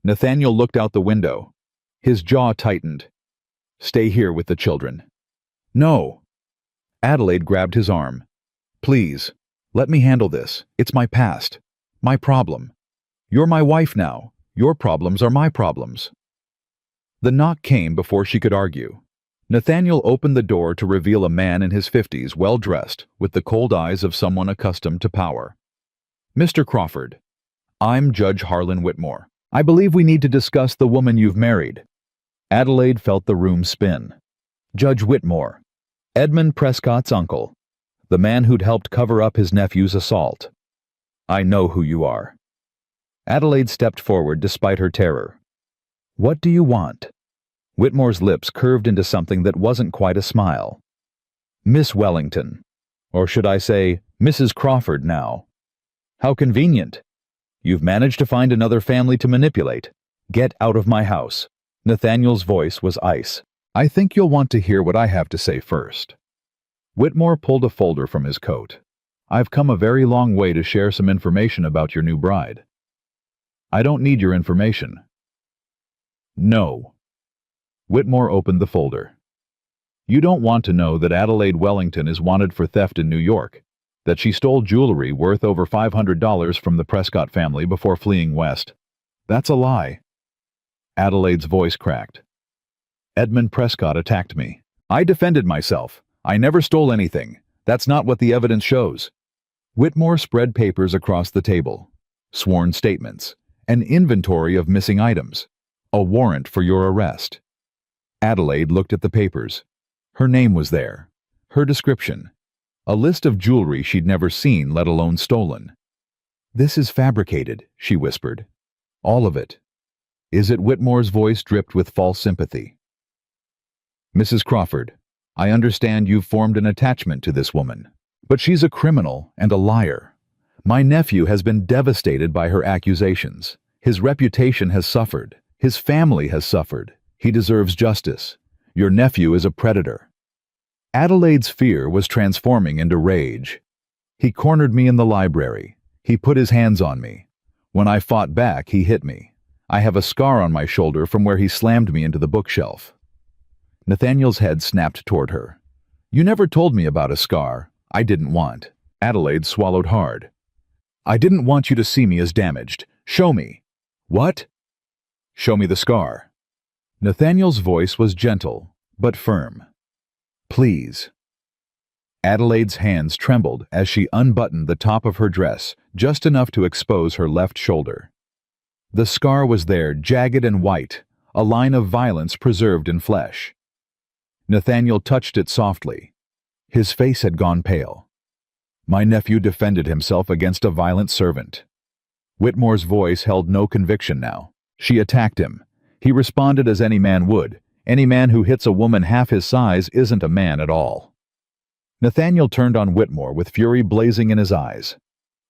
Nathaniel looked out the window. His jaw tightened. "Stay here with the children." "No." Adelaide grabbed his arm. "Please, let me handle this. It's my past. My problem. You're my wife now. Your problems are my problems." The knock came before she could argue. Nathaniel opened the door to reveal a man in his 50s, well-dressed, with the cold eyes of someone accustomed to power. "Mr. Crawford, I'm Judge Harlan Whitmore. I believe we need to discuss the woman you've married." Adelaide felt the room spin. Judge Whitmore, Edmund Prescott's uncle, the man who'd helped cover up his nephew's assault. "I know who you are." Adelaide stepped forward despite her terror. "What do you want?" Whitmore's lips curved into something that wasn't quite a smile. Miss Wellington. Or should I say, Mrs. Crawford now. How convenient. You've managed to find another family to manipulate. Get out of my house. Nathaniel's voice was ice. I think you'll want to hear what I have to say first. Whitmore pulled a folder from his coat. I've come a very long way to share some information about your new bride. I don't need your information. No. Whitmore opened the folder. You don't want to know that Adelaide Wellington is wanted for theft in New York, that she stole jewelry worth over $500 from the Prescott family before fleeing west. That's a lie. Adelaide's voice cracked. Edmund Prescott attacked me. I defended myself. I never stole anything. That's not what the evidence shows. Whitmore spread papers across the table. Sworn statements. An inventory of missing items. A warrant for your arrest. Adelaide looked at the papers. Her name was there. Her description. A list of jewelry she'd never seen, let alone stolen. This is fabricated, she whispered. All of it. Is it? Whitmore's voice dripped with false sympathy. Mrs. Crawford, I understand you've formed an attachment to this woman, but she's a criminal and a liar. My nephew has been devastated by her accusations. His reputation has suffered. His family has suffered. He deserves justice. Your nephew is a predator. Adelaide's fear was transforming into rage. He cornered me in the library. He put his hands on me. When I fought back, he hit me. I have a scar on my shoulder from where he slammed me into the bookshelf. Nathaniel's head snapped toward her. You never told me about a scar. I didn't want. Adelaide swallowed hard. I didn't want you to see me as damaged. Show me. What? Show me the scar. Nathaniel's voice was gentle, but firm. Please. Adelaide's hands trembled as she unbuttoned the top of her dress, just enough to expose her left shoulder. The scar was there, jagged and white, a line of violence preserved in flesh. Nathaniel touched it softly. His face had gone pale. My nephew defended himself against a violent servant. Whitmore's voice held no conviction now. She attacked him. He responded as any man would. Any man who hits a woman half his size isn't a man at all. Nathaniel turned on Whitmore with fury blazing in his eyes.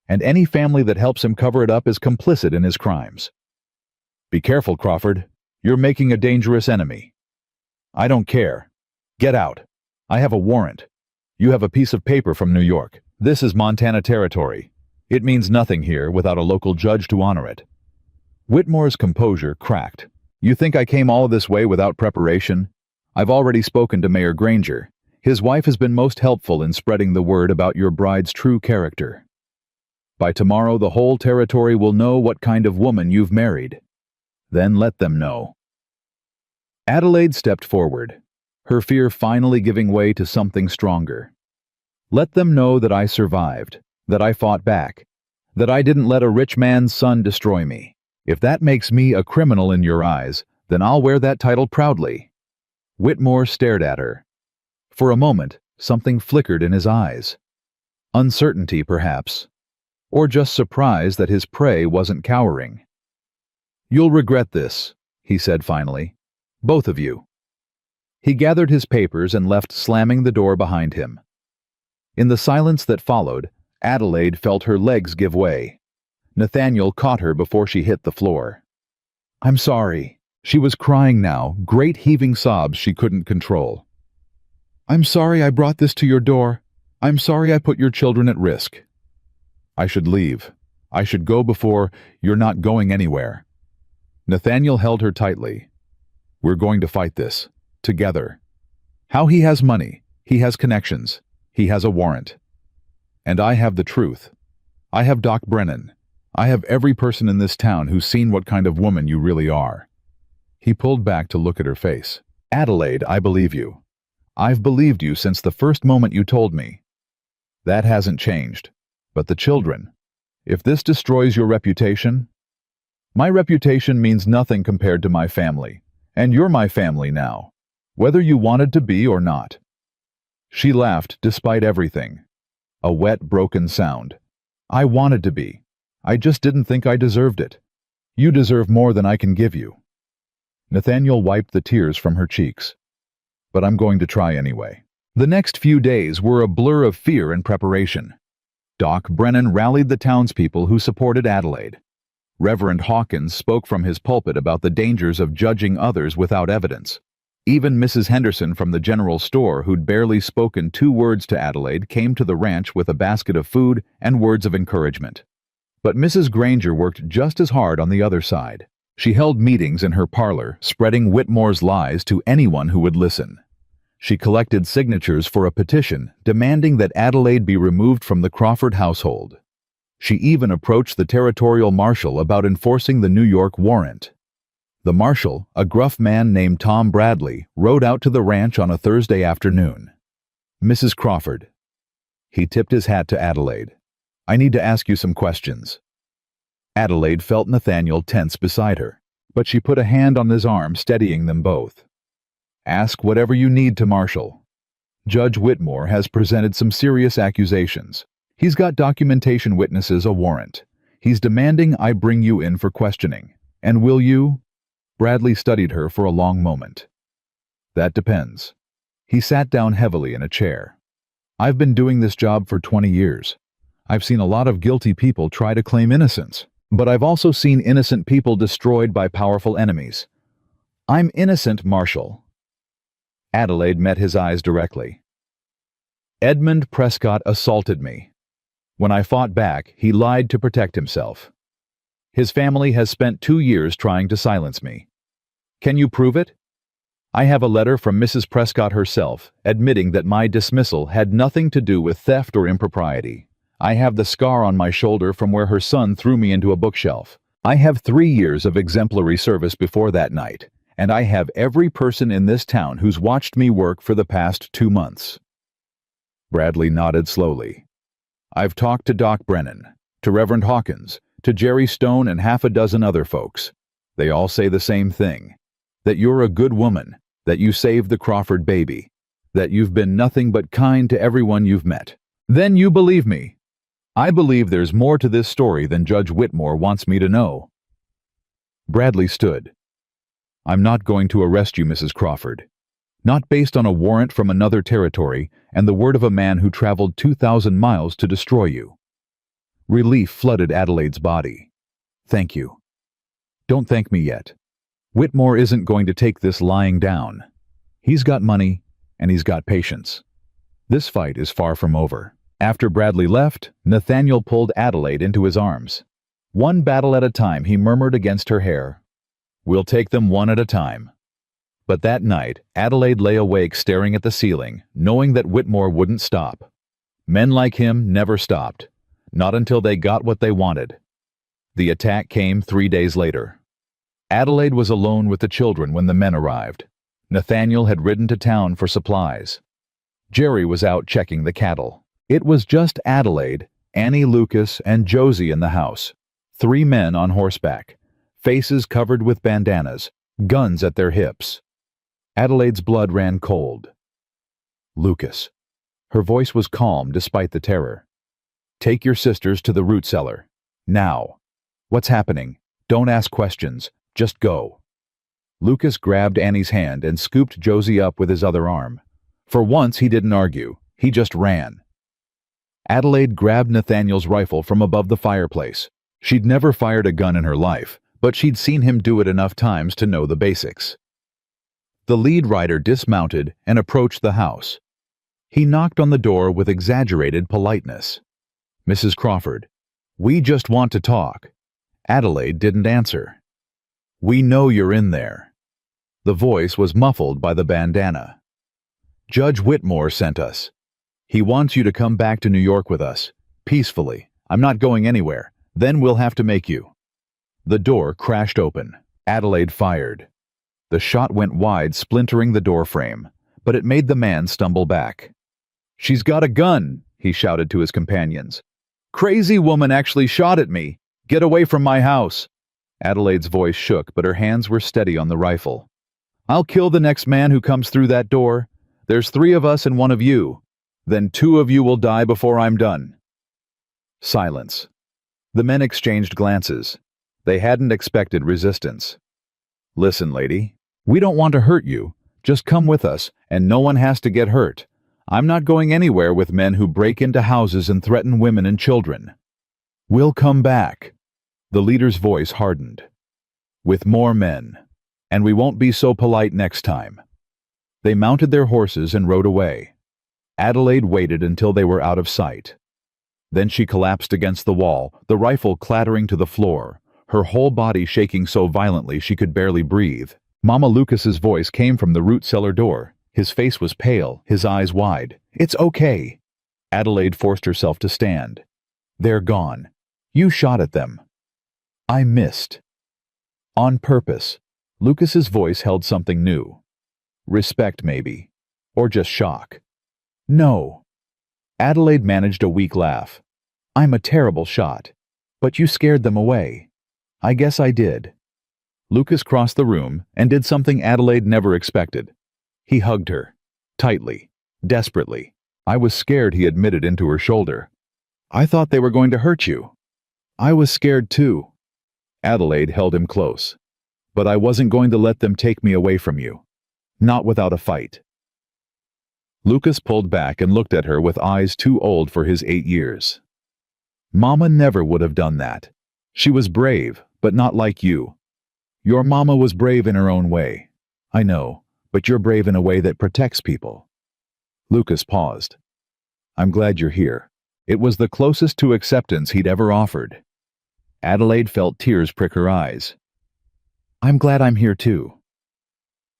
And any family that helps him cover it up is complicit in his crimes. Be careful, Crawford. You're making a dangerous enemy. I don't care. Get out. I have a warrant. You have a piece of paper from New York. This is Montana territory. It means nothing here without a local judge to honor it. Whitmore's composure cracked. You think I came all this way without preparation? I've already spoken to Mayor Granger. His wife has been most helpful in spreading the word about your bride's true character. By tomorrow, the whole territory will know what kind of woman you've married. Then let them know. Adelaide stepped forward, her fear finally giving way to something stronger. Let them know that I survived, that I fought back, that I didn't let a rich man's son destroy me. If that makes me a criminal in your eyes, then I'll wear that title proudly. Whitmore stared at her. For a moment, something flickered in his eyes. Uncertainty, perhaps. Or just surprise that his prey wasn't cowering. You'll regret this, he said finally. Both of you. He gathered his papers and left, slamming the door behind him. In the silence that followed, Adelaide felt her legs give way. Nathaniel caught her before she hit the floor. I'm sorry. She was crying now, great heaving sobs she couldn't control. I'm sorry I brought this to your door. I'm sorry I put your children at risk. I should leave. I should go before. You're not going anywhere. Nathaniel held her tightly. We're going to fight this. Together. How he has money. He has connections. He has a warrant. And I have the truth. I have Doc Brennan. I have every person in this town who's seen what kind of woman you really are. He pulled back to look at her face. Adelaide, I believe you. I've believed you since the first moment you told me. That hasn't changed. But the children. If this destroys your reputation... My reputation means nothing compared to my family. And you're my family now. Whether you wanted to be or not. She laughed despite everything. A wet, broken sound. I wanted to be. I just didn't think I deserved it. You deserve more than I can give you. Nathaniel wiped the tears from her cheeks. But I'm going to try anyway. The next few days were a blur of fear and preparation. Doc Brennan rallied the townspeople who supported Adelaide. Reverend Hawkins spoke from his pulpit about the dangers of judging others without evidence. Even Mrs. Henderson from the general store, who'd barely spoken 2 words to Adelaide, came to the ranch with a basket of food and words of encouragement. But Mrs. Granger worked just as hard on the other side. She held meetings in her parlor, spreading Whitmore's lies to anyone who would listen. She collected signatures for a petition demanding that Adelaide be removed from the Crawford household. She even approached the territorial marshal about enforcing the New York warrant. The marshal, a gruff man named Tom Bradley, rode out to the ranch on a Thursday afternoon. "Mrs. Crawford." He tipped his hat to Adelaide. "I need to ask you some questions." Adelaide felt Nathaniel tense beside her, but she put a hand on his arm, steadying them both. "Ask whatever you need to Marshal. Judge Whitmore has presented some serious accusations. He's got documentation, witnesses, a warrant. He's demanding I bring you in for questioning. And will you?" Bradley studied her for a long moment. "That depends." He sat down heavily in a chair. "I've been doing this job for 20 years. I've seen a lot of guilty people try to claim innocence, but I've also seen innocent people destroyed by powerful enemies. I'm innocent, Marshal." Adelaide met his eyes directly. "Edmund Prescott assaulted me. When I fought back, he lied to protect himself. His family has spent 2 years trying to silence me. Can you prove it? I have a letter from Mrs. Prescott herself admitting that my dismissal had nothing to do with theft or impropriety. I have the scar on my shoulder from where her son threw me into a bookshelf. I have 3 years of exemplary service before that night, and I have every person in this town who's watched me work for the past 2 months." Bradley nodded slowly. "I've talked to Doc Brennan, to Reverend Hawkins, to Jerry Stone and half a dozen other folks. They all say the same thing, that you're a good woman, that you saved the Crawford baby, that you've been nothing but kind to everyone you've met. Then you believe me. I believe there's more to this story than Judge Whitmore wants me to know." Bradley stood. "I'm not going to arrest you, Mrs. Crawford. Not based on a warrant from another territory and the word of a man who traveled 2,000 miles to destroy you." Relief flooded Adelaide's body. "Thank you. Don't thank me yet. Whitmore isn't going to take this lying down. He's got money, and he's got patience. This fight is far from over." After Bradley left, Nathaniel pulled Adelaide into his arms. "One battle at a time," he murmured against her hair. "We'll take them one at a time." But that night, Adelaide lay awake staring at the ceiling, knowing that Whitmore wouldn't stop. Men like him never stopped, not until they got what they wanted. The attack came 3 days later. Adelaide was alone with the children when the men arrived. Nathaniel had ridden to town for supplies. Jerry was out checking the cattle. It was just Adelaide, Annie Lucas, and Josie in the house. 3 men on horseback, faces covered with bandanas, guns at their hips. Adelaide's blood ran cold. "Lucas." Her voice was calm despite the terror. "Take your sisters to the root cellar. Now. What's happening? Don't ask questions. Just go." Lucas grabbed Annie's hand and scooped Josie up with his other arm. For once he didn't argue. He just ran. Adelaide grabbed Nathaniel's rifle from above the fireplace. She'd never fired a gun in her life, but she'd seen him do it enough times to know the basics. The lead rider dismounted and approached the house. He knocked on the door with exaggerated politeness. "Mrs. Crawford, we just want to talk." Adelaide didn't answer. "We know you're in there." The voice was muffled by the bandana. "Judge Whitmore sent us. He wants you to come back to New York with us, peacefully. I'm not going anywhere. Then we'll have to make you." The door crashed open. Adelaide fired. The shot went wide, splintering the door frame, but it made the man stumble back. "She's got a gun," he shouted to his companions. "Crazy woman actually shot at me. Get away from my house." Adelaide's voice shook, but her hands were steady on the rifle. "I'll kill the next man who comes through that door. There's 3 of us and 1 of you. Then 2 of you will die before I'm done." Silence. The men exchanged glances. They hadn't expected resistance. "Listen, lady," "We don't want to hurt you. Just come with us, and no one has to get hurt. I'm not going anywhere with men who break into houses and threaten women and children." "We'll come back." The leader's voice hardened. "With more men. And we won't be so polite next time." They mounted their horses and rode away. Adelaide waited until they were out of sight. Then she collapsed against the wall, the rifle clattering to the floor, her whole body shaking so violently she could barely breathe. Mama Lucas's voice came from the root cellar door. His face was pale, his eyes wide. "It's okay." Adelaide forced herself to stand. "They're gone. You shot at them." "I missed." "On purpose." Lucas's voice held something new. "Respect, maybe. Or just shock." "No." Adelaide managed a weak laugh. "I'm a terrible shot. But you scared them away." "I guess I did." Lucas crossed the room and did something Adelaide never expected. He hugged her. Tightly. Desperately. "I was scared," he admitted into her shoulder. "I thought they were going to hurt you." "I was scared too." Adelaide held him close. "But I wasn't going to let them take me away from you. Not without a fight." Lucas pulled back and looked at her with eyes too old for his 8 years. "Mama never would have done that. She was brave, but not like you. Your mama was brave in her own way. I know, but you're brave in a way that protects people." Lucas paused. "I'm glad you're here." It was the closest to acceptance he'd ever offered. Adelaide felt tears prick her eyes. "I'm glad I'm here too."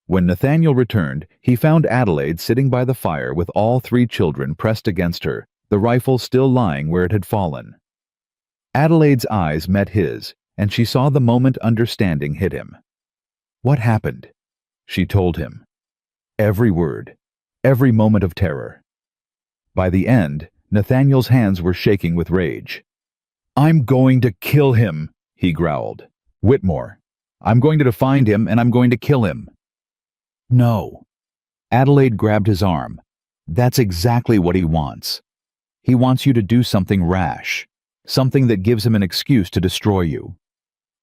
When Nathaniel returned, he found Adelaide sitting by the fire with all 3 children pressed against her, the rifle still lying where it had fallen. Adelaide's eyes met his, and she saw the moment understanding hit him. "What happened?" She told him. Every word, every moment of terror. By the end, Nathaniel's hands were shaking with rage. "I'm going to kill him," he growled. "Whitmore. I'm going to find him and I'm going to kill him." "No." Adelaide grabbed his arm. "That's exactly what he wants. He wants you to do something rash, something that gives him an excuse to destroy you.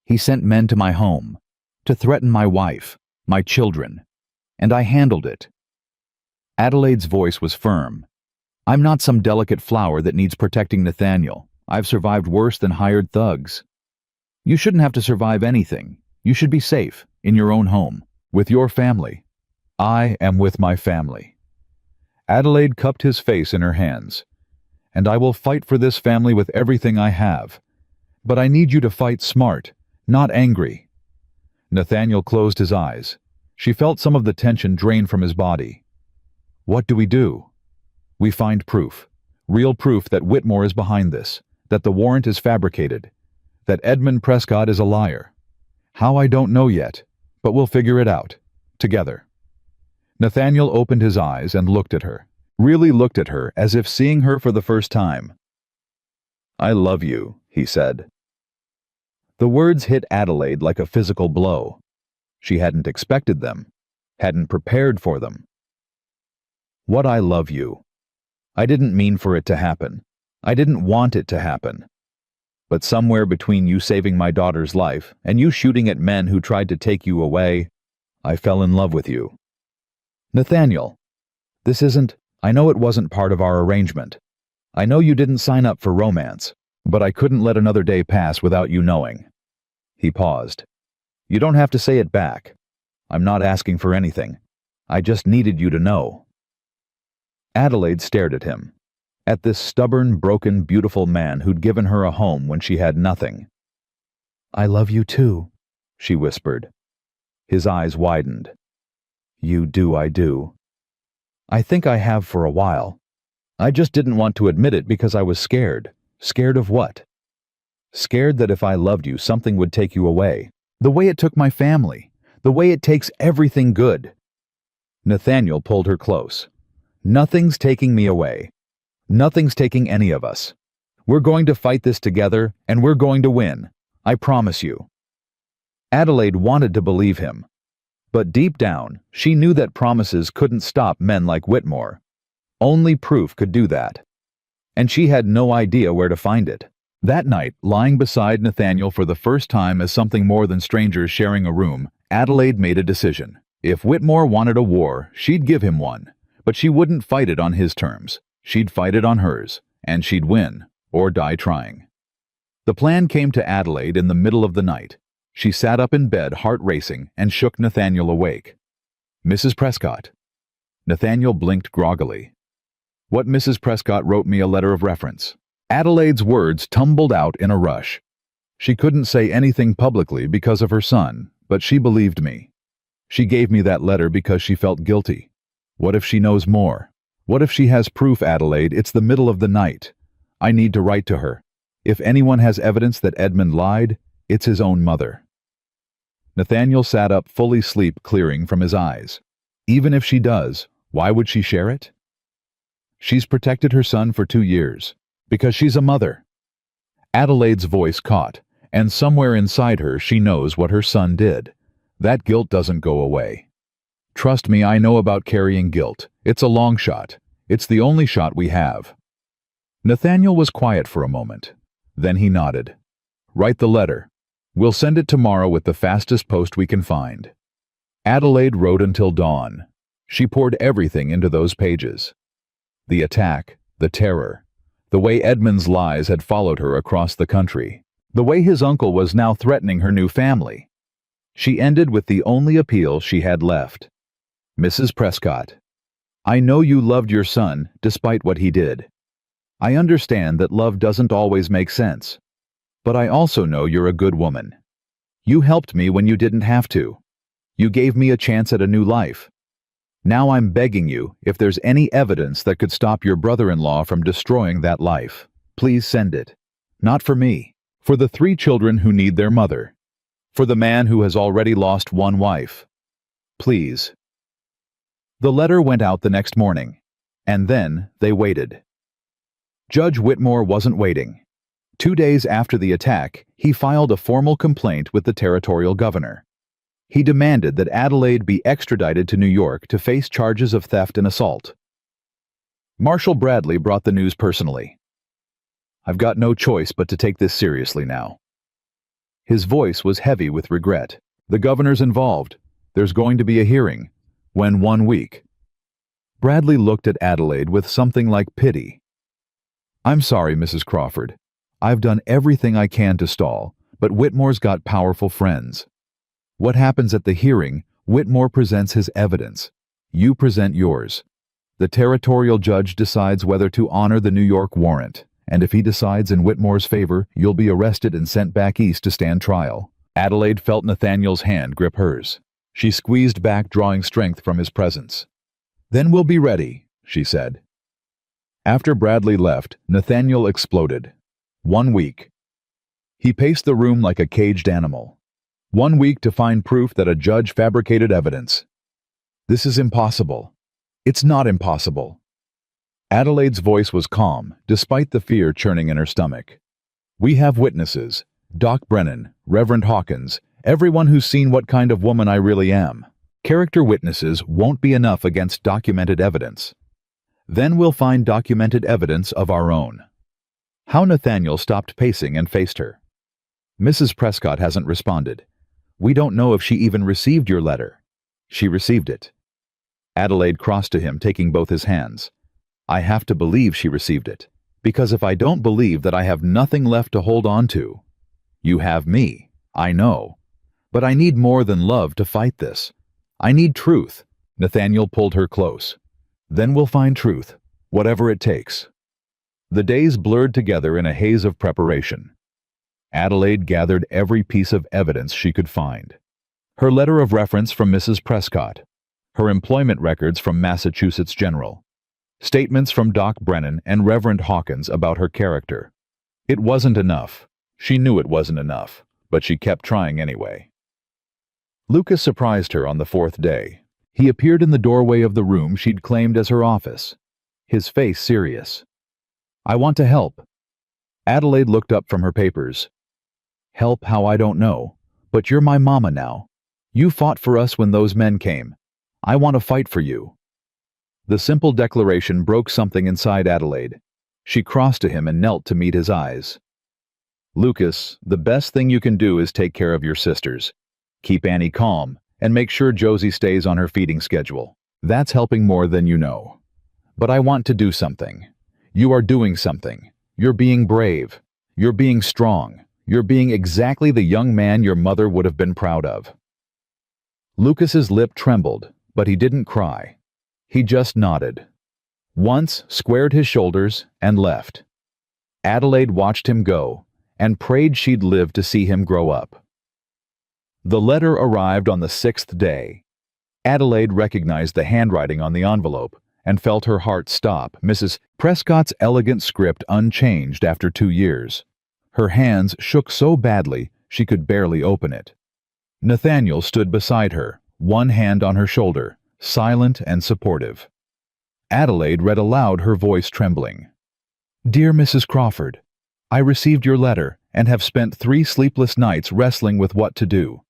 He sent men to my home, to threaten my wife, my children, and I handled it." Adelaide's voice was firm. "I'm not some delicate flower that needs protecting, Nathaniel. I've survived worse than hired thugs. You shouldn't have to survive anything. You should be safe, in your own home, with your family." "I am with my family." Adelaide cupped his face in her hands. "And I will fight for this family with everything I have. But I need you to fight smart, not angry." Nathaniel closed his eyes. She felt some of the tension drain from his body. "What do we do?" "We find proof. Real proof that Whitmore is behind this, that the warrant is fabricated, that Edmund Prescott is a liar. How, I don't know yet, but we'll figure it out. Together." Nathaniel opened his eyes and looked at her, really looked at her as if seeing her for the first time. "I love you," he said. The words hit Adelaide like a physical blow. She hadn't expected them, hadn't prepared for them. "What I love you. I didn't mean for it to happen. I didn't want it to happen. But somewhere between you saving my daughter's life and you shooting at men who tried to take you away, I fell in love with you." "Nathaniel, this isn't... I know it wasn't part of our arrangement. I know you didn't sign up for romance, but I couldn't let another day pass without you knowing." He paused. "You don't have to say it back. I'm not asking for anything. I just needed you to know." Adelaide stared at him, at this stubborn, broken, beautiful man who'd given her a home when she had nothing. "I love you too," she whispered. His eyes widened. "You do, I do. I think I have for a while. I just didn't want to admit it because I was scared. Scared of what? Scared that if I loved you, something would take you away. The way it took my family. The way it takes everything good." Nathaniel pulled her close. "Nothing's taking me away. Nothing's taking any of us. We're going to fight this together, and we're going to win. I promise you." Adelaide wanted to believe him. But deep down, she knew that promises couldn't stop men like Whitmore. Only proof could do that. And she had no idea where to find it. That night, lying beside Nathaniel for the first time as something more than strangers sharing a room, Adelaide made a decision. If Whitmore wanted a war, she'd give him one, but she wouldn't fight it on his terms. She'd fight it on hers, and she'd win, or die trying. The plan came to Adelaide in the middle of the night. She sat up in bed, heart racing, and shook Nathaniel awake. "Mrs. Prescott." Nathaniel blinked groggily. "What Mrs. Prescott wrote me a letter of reference." Adelaide's words tumbled out in a rush. She couldn't say anything publicly because of her son, but she believed me. She gave me that letter because she felt guilty. What if she knows more? What if she has proof, Adelaide? It's the middle of the night. I need to write to her. If anyone has evidence that Edmund lied, it's his own mother. Nathaniel sat up, fully sleep clearing from his eyes. Even if she does, why would she share it? She's protected her son for 2 years. Because she's a mother. Adelaide's voice caught, and somewhere inside her she knows what her son did. That guilt doesn't go away. Trust me, I know about carrying guilt. It's a long shot. It's the only shot we have. Nathaniel was quiet for a moment. Then he nodded. "Write the letter. We'll send it tomorrow with the fastest post we can find." Adelaide wrote until dawn. She poured everything into those pages. The attack, the terror, the way Edmund's lies had followed her across the country, the way his uncle was now threatening her new family. She ended with the only appeal she had left. "Mrs. Prescott, I know you loved your son despite what he did. I understand that love doesn't always make sense. But I also know you're a good woman. You helped me when you didn't have to. You gave me a chance at a new life. Now I'm begging you, if there's any evidence that could stop your brother-in-law from destroying that life, please send it. Not for me, for the 3 children who need their mother, for the man who has already lost 1 wife. Please." The letter went out the next morning, and then they waited. Judge Whitmore wasn't waiting. 2 days after the attack, he filed a formal complaint with the territorial governor. He demanded that Adelaide be extradited to New York to face charges of theft and assault. Marshal Bradley brought the news personally. "I've got no choice but to take this seriously now." His voice was heavy with regret. "The governor's involved. There's going to be a hearing. When 1 week." Bradley looked at Adelaide with something like pity. "I'm sorry, Mrs. Crawford. I've done everything I can to stall, but Whitmore's got powerful friends. What happens at the hearing, Whitmore presents his evidence. You present yours. The territorial judge decides whether to honor the New York warrant, and if he decides in Whitmore's favor, you'll be arrested and sent back east to stand trial." Adelaide felt Nathaniel's hand grip hers. She squeezed back, drawing strength from his presence. "Then we'll be ready," she said. After Bradley left, Nathaniel exploded. 1 week. He paced the room like a caged animal. 1 week to find proof that a judge fabricated evidence. This is impossible. It's not impossible. Adelaide's voice was calm, despite the fear churning in her stomach. "We have witnesses. Doc Brennan, Reverend Hawkins, everyone who's seen what kind of woman I really am. Character witnesses won't be enough against documented evidence. Then we'll find documented evidence of our own." How Nathaniel stopped pacing and faced her. "Mrs. Prescott hasn't responded. We don't know if she even received your letter." "She received it." Adelaide crossed to him, taking both his hands. "I have to believe she received it, because if I don't believe that I have nothing left to hold on to. You have me, I know. But I need more than love to fight this. I need truth." Nathaniel pulled her close. "Then we'll find truth, whatever it takes." The days blurred together in a haze of preparation. Adelaide gathered every piece of evidence she could find. Her letter of reference from Mrs. Prescott, her employment records from Massachusetts General, statements from Doc Brennan and Reverend Hawkins about her character. It wasn't enough. She knew it wasn't enough, but she kept trying anyway. Lucas surprised her on the 4th day. He appeared in the doorway of the room she'd claimed as her office, his face serious. "I want to help." Adelaide looked up from her papers. "Help how I don't know, but you're my mama now. You fought for us when those men came. I want to fight for you." The simple declaration broke something inside Adelaide. She crossed to him and knelt to meet his eyes. "Lucas, the best thing you can do is take care of your sisters. Keep Annie calm, and make sure Josie stays on her feeding schedule. That's helping more than you know. But I want to do something. You are doing something. You're being brave. You're being strong. You're being exactly the young man your mother would have been proud of." Lucas's lip trembled, but he didn't cry. He just nodded. Once squared his shoulders and left. Adelaide watched him go and prayed she'd live to see him grow up. The letter arrived on the 6th day. Adelaide recognized the handwriting on the envelope and felt her heart stop. Mrs. Prescott's elegant script unchanged after 2 years. Her hands shook so badly she could barely open it. Nathaniel stood beside her, one hand on her shoulder, silent and supportive. Adelaide read aloud, her voice trembling. "Dear Mrs. Crawford, I received your letter and have spent 3 sleepless nights wrestling with what to do.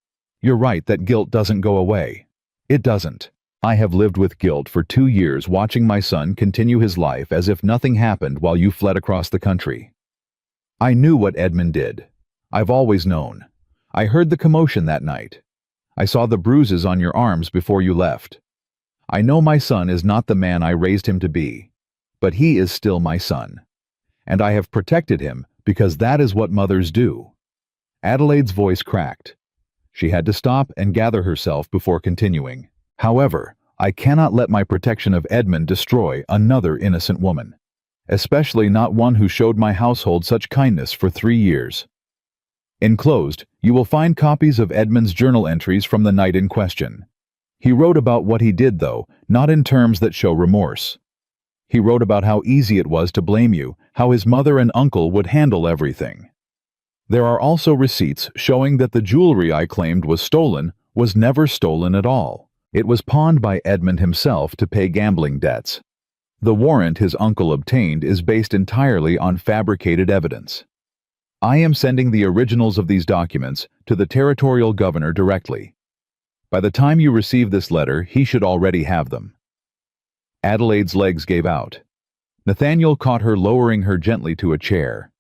You're right that guilt doesn't go away. It doesn't. I have lived with guilt for 2 years, watching my son continue his life as if nothing happened while you fled across the country. I knew what Edmund did. I've always known. I heard the commotion that night. I saw the bruises on your arms before you left. I know my son is not the man I raised him to be, but he is still my son. And I have protected him because that is what mothers do." Adelaide's voice cracked. She had to stop and gather herself before continuing. "However, I cannot let my protection of Edmund destroy another innocent woman, especially not one who showed my household such kindness for 3 years. Enclosed, you will find copies of Edmund's journal entries from the night in question. He wrote about what he did, though, not in terms that show remorse. He wrote about how easy it was to blame you, how his mother and uncle would handle everything. There are also receipts showing that the jewelry I claimed was stolen was never stolen at all. It was pawned by Edmund himself to pay gambling debts. The warrant his uncle obtained is based entirely on fabricated evidence. I am sending the originals of these documents to the territorial governor directly. By the time you receive this letter, he should already have them." Adelaide's legs gave out. Nathaniel caught her, lowering her gently to a chair.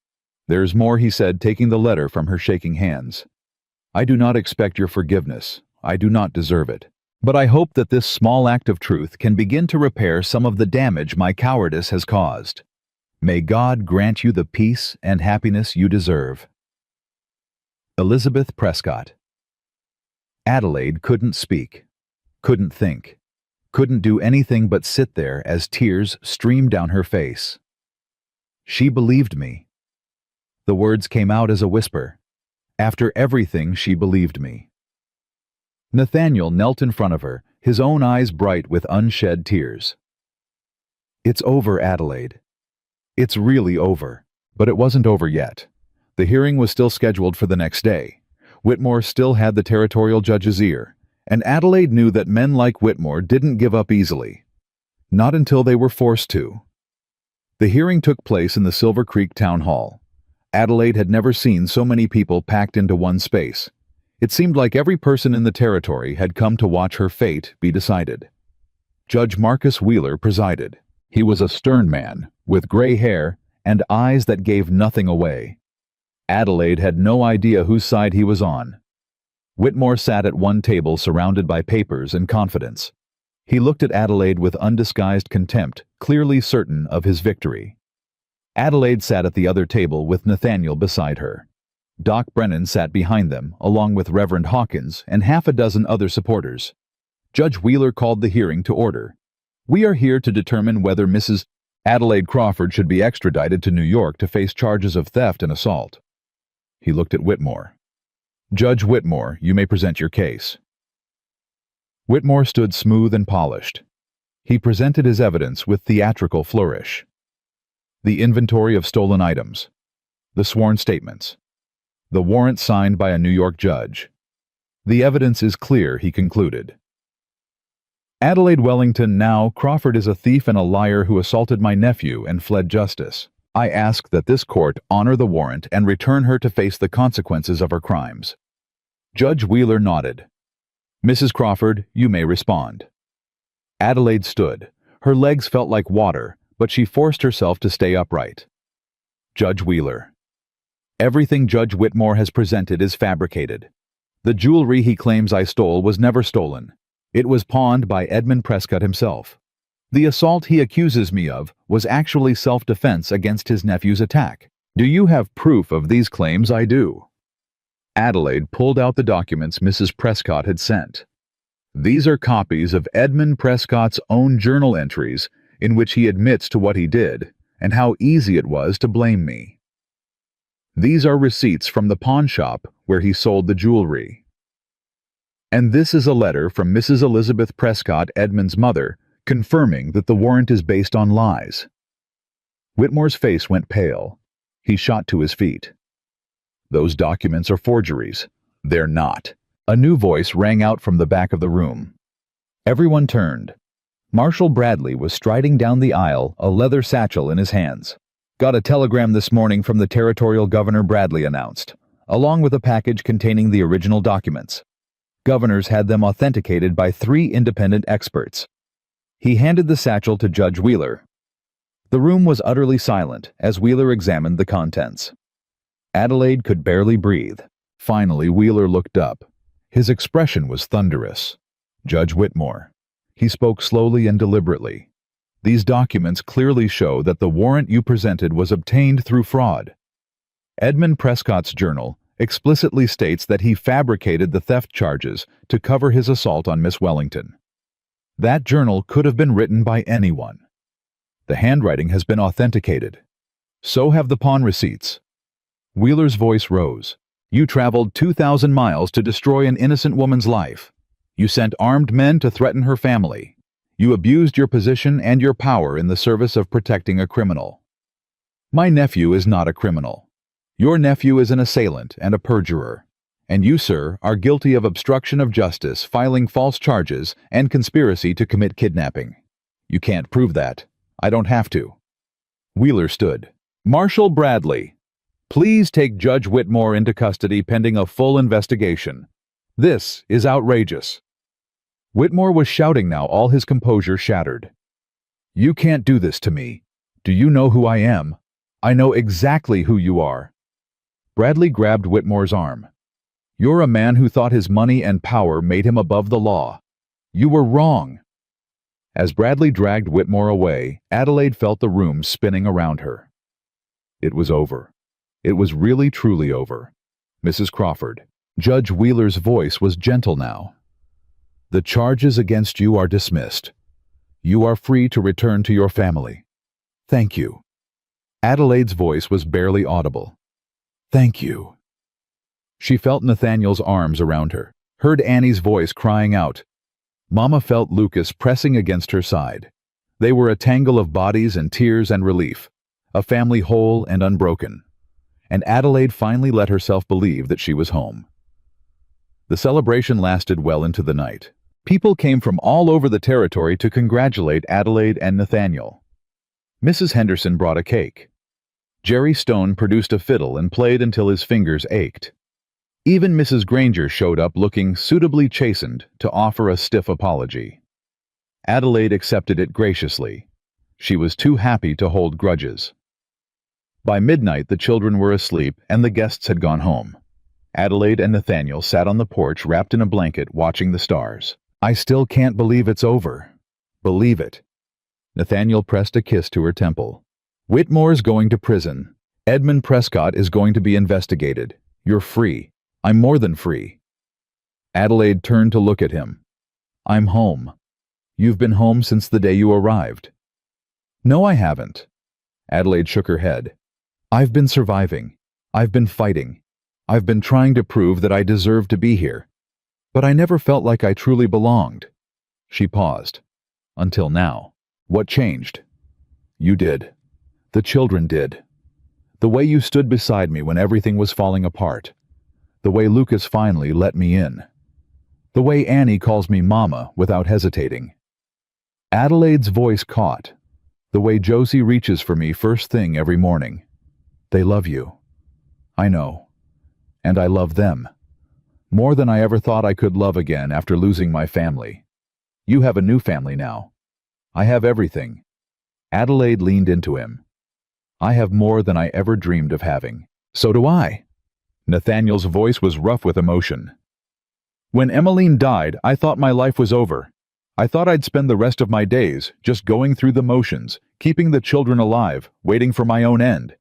"There's more," he said, taking the letter from her shaking hands. "I do not expect your forgiveness. I do not deserve it. But I hope that this small act of truth can begin to repair some of the damage my cowardice has caused. May God grant you the peace and happiness you deserve." Elizabeth Prescott. Adelaide couldn't speak, couldn't think, couldn't do anything but sit there as tears streamed down her face. "She believed me." The words came out as a whisper. "After everything, she believed me." Nathaniel knelt in front of her, his own eyes bright with unshed tears. "It's over, Adelaide. It's really over." But it wasn't over yet. The hearing was still scheduled for the next day. Whitmore still had the territorial judge's ear, and Adelaide knew that men like Whitmore didn't give up easily. Not until they were forced to. The hearing took place in the Silver Creek Town Hall. Adelaide had never seen so many people packed into one space. It seemed like every person in the territory had come to watch her fate be decided. Judge Marcus Wheeler presided. He was a stern man, with gray hair and eyes that gave nothing away. Adelaide had no idea whose side he was on. Whitmore sat at one table surrounded by papers and confidence. He looked at Adelaide with undisguised contempt, clearly certain of his victory. Adelaide sat at the other table with Nathaniel beside her. Doc Brennan sat behind them, along with Reverend Hawkins and half a dozen other supporters. Judge Wheeler called the hearing to order. "We are here to determine whether Mrs. Adelaide Crawford should be extradited to New York to face charges of theft and assault." He looked at Whitmore. "Judge Whitmore, you may present your case." Whitmore stood smooth and polished. He presented his evidence with theatrical flourish. The inventory of stolen items. The sworn statements. The warrant signed by a New York judge. "The evidence is clear," he concluded. "Adelaide Wellington, now Crawford is a thief and a liar who assaulted my nephew and fled justice. I ask that this court honor the warrant and return her to face the consequences of her crimes." Judge Wheeler nodded. "Mrs. Crawford, you may respond." Adelaide stood. Her legs felt like water, but she forced herself to stay upright. Judge Wheeler. "Everything Judge Whitmore has presented is fabricated. The jewelry he claims I stole was never stolen. It was pawned by Edmund Prescott himself. The assault he accuses me of was actually self-defense against his nephew's attack. Do you have proof of these claims? I do. Adelaide pulled out the documents Mrs. Prescott had sent. These are copies of Edmund Prescott's own journal entries in which he admits to what he did and how easy it was to blame me. These are receipts from the pawn shop where he sold the jewelry. And this is a letter from Mrs. Elizabeth Prescott, Edmund's mother, confirming that the warrant is based on lies. Whitmore's face went pale. He shot to his feet. Those documents are forgeries. They're not. A new voice rang out from the back of the room. Everyone turned. Marshal Bradley was striding down the aisle, a leather satchel in his hands. Got a telegram this morning from the Territorial Governor, Bradley announced, along with a package containing the original documents. Governors had them authenticated by 3 independent experts. He handed the satchel to Judge Wheeler. The room was utterly silent as Wheeler examined the contents. Adelaide could barely breathe. Finally, Wheeler looked up. His expression was thunderous. Judge Whitmore. He spoke slowly and deliberately. These documents clearly show that the warrant you presented was obtained through fraud. Edmund Prescott's journal explicitly states that he fabricated the theft charges to cover his assault on Miss Wellington. That journal could have been written by anyone. The handwriting has been authenticated. So have the pawn receipts. Wheeler's voice rose. You traveled 2,000 miles to destroy an innocent woman's life. You sent armed men to threaten her family. You abused your position and your power in the service of protecting a criminal. My nephew is not a criminal. Your nephew is an assailant and a perjurer. And you, sir, are guilty of obstruction of justice, filing false charges, and conspiracy to commit kidnapping. You can't prove that. I don't have to. Wheeler stood. Marshal Bradley, please take Judge Whitmore into custody pending a full investigation. This is outrageous. Whitmore was shouting now, all his composure shattered. You can't do this to me. Do you know who I am? I know exactly who you are. Bradley grabbed Whitmore's arm. You're a man who thought his money and power made him above the law. You were wrong. As Bradley dragged Whitmore away, Adelaide felt the room spinning around her. It was over. It was really truly over. Mrs. Crawford. Judge Wheeler's voice was gentle now. The charges against you are dismissed. You are free to return to your family. Thank you. Adelaide's voice was barely audible. Thank you. She felt Nathaniel's arms around her, heard Annie's voice crying out. Mama felt Lucas pressing against her side. They were a tangle of bodies and tears and relief, a family whole and unbroken. And Adelaide finally let herself believe that she was home. The celebration lasted well into the night. People came from all over the territory to congratulate Adelaide and Nathaniel. Mrs. Henderson brought a cake. Jerry Stone produced a fiddle and played until his fingers ached. Even Mrs. Granger showed up looking suitably chastened to offer a stiff apology. Adelaide accepted it graciously. She was too happy to hold grudges. By midnight, the children were asleep and the guests had gone home. Adelaide and Nathaniel sat on the porch wrapped in a blanket watching the stars. I still can't believe it's over. Believe it. Nathaniel pressed a kiss to her temple. Whitmore's going to prison. Edmund Prescott is going to be investigated. You're free. I'm more than free. Adelaide turned to look at him. I'm home. You've been home since the day you arrived. No, I haven't. Adelaide shook her head. I've been surviving. I've been fighting. I've been trying to prove that I deserve to be here. But I never felt like I truly belonged. She paused. Until now. What changed? You did. The children did. The way you stood beside me when everything was falling apart. The way Lucas finally let me in. The way Annie calls me Mama without hesitating. Adelaide's voice caught. The way Josie reaches for me first thing every morning. They love you. I know. And I love them. More than I ever thought I could love again after losing my family. You have a new family now. I have everything. Adelaide leaned into him. I have more than I ever dreamed of having. So do I. Nathaniel's voice was rough with emotion. When Emmeline died, I thought my life was over. I thought I'd spend the rest of my days just going through the motions, keeping the children alive, waiting for my own end.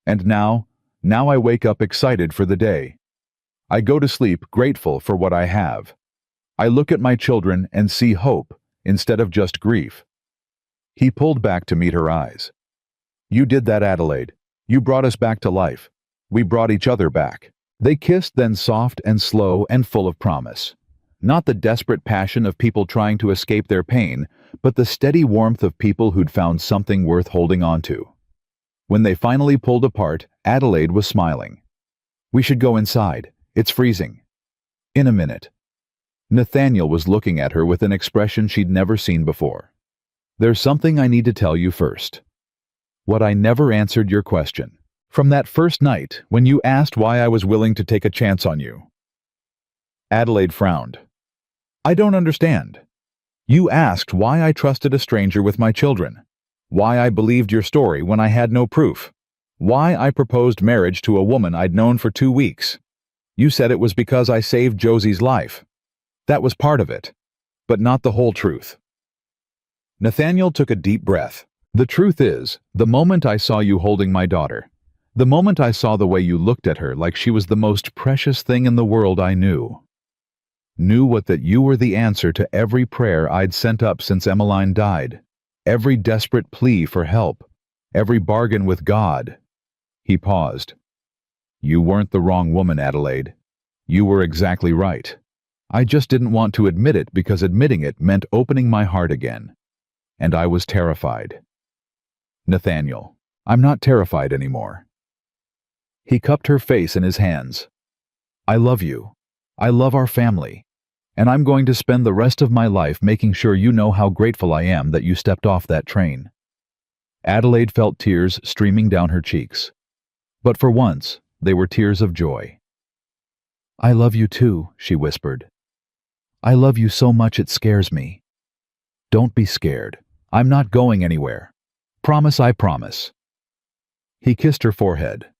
And now I wake up excited for the day. I go to sleep grateful for what I have. I look at my children and see hope instead of just grief." He pulled back to meet her eyes. "You did that, Adelaide. You brought us back to life. We brought each other back." They kissed, then soft and slow and full of promise. Not the desperate passion of people trying to escape their pain, but the steady warmth of people who'd found something worth holding on to. When they finally pulled apart, Adelaide was smiling. "We should go inside. It's freezing." "In a minute." Nathaniel was looking at her with an expression she'd never seen before. "There's something I need to tell you first. What I never answered your question. From that first night, when you asked why I was willing to take a chance on you." Adelaide frowned. "I don't understand. You asked why I trusted a stranger with my children. Why I believed your story when I had no proof. Why I proposed marriage to a woman I'd known for 2 weeks. You said it was because I saved Josie's life. That was part of it, but not the whole truth." Nathaniel took a deep breath. "The truth is, the moment I saw you holding my daughter, the moment I saw the way you looked at her like she was the most precious thing in the world, I knew that you were the answer to every prayer I'd sent up since Emmeline died, every desperate plea for help, every bargain with God." He paused. "You weren't the wrong woman, Adelaide. You were exactly right. I just didn't want to admit it because admitting it meant opening my heart again. And I was terrified." "Nathaniel, I'm not terrified anymore." He cupped her face in his hands. "I love you. I love our family. And I'm going to spend the rest of my life making sure you know how grateful I am that you stepped off that train." Adelaide felt tears streaming down her cheeks. But for once, they were tears of joy. "I love you too," she whispered. "I love you so much it scares me." "Don't be scared. I'm not going anywhere. Promise, I promise." He kissed her forehead.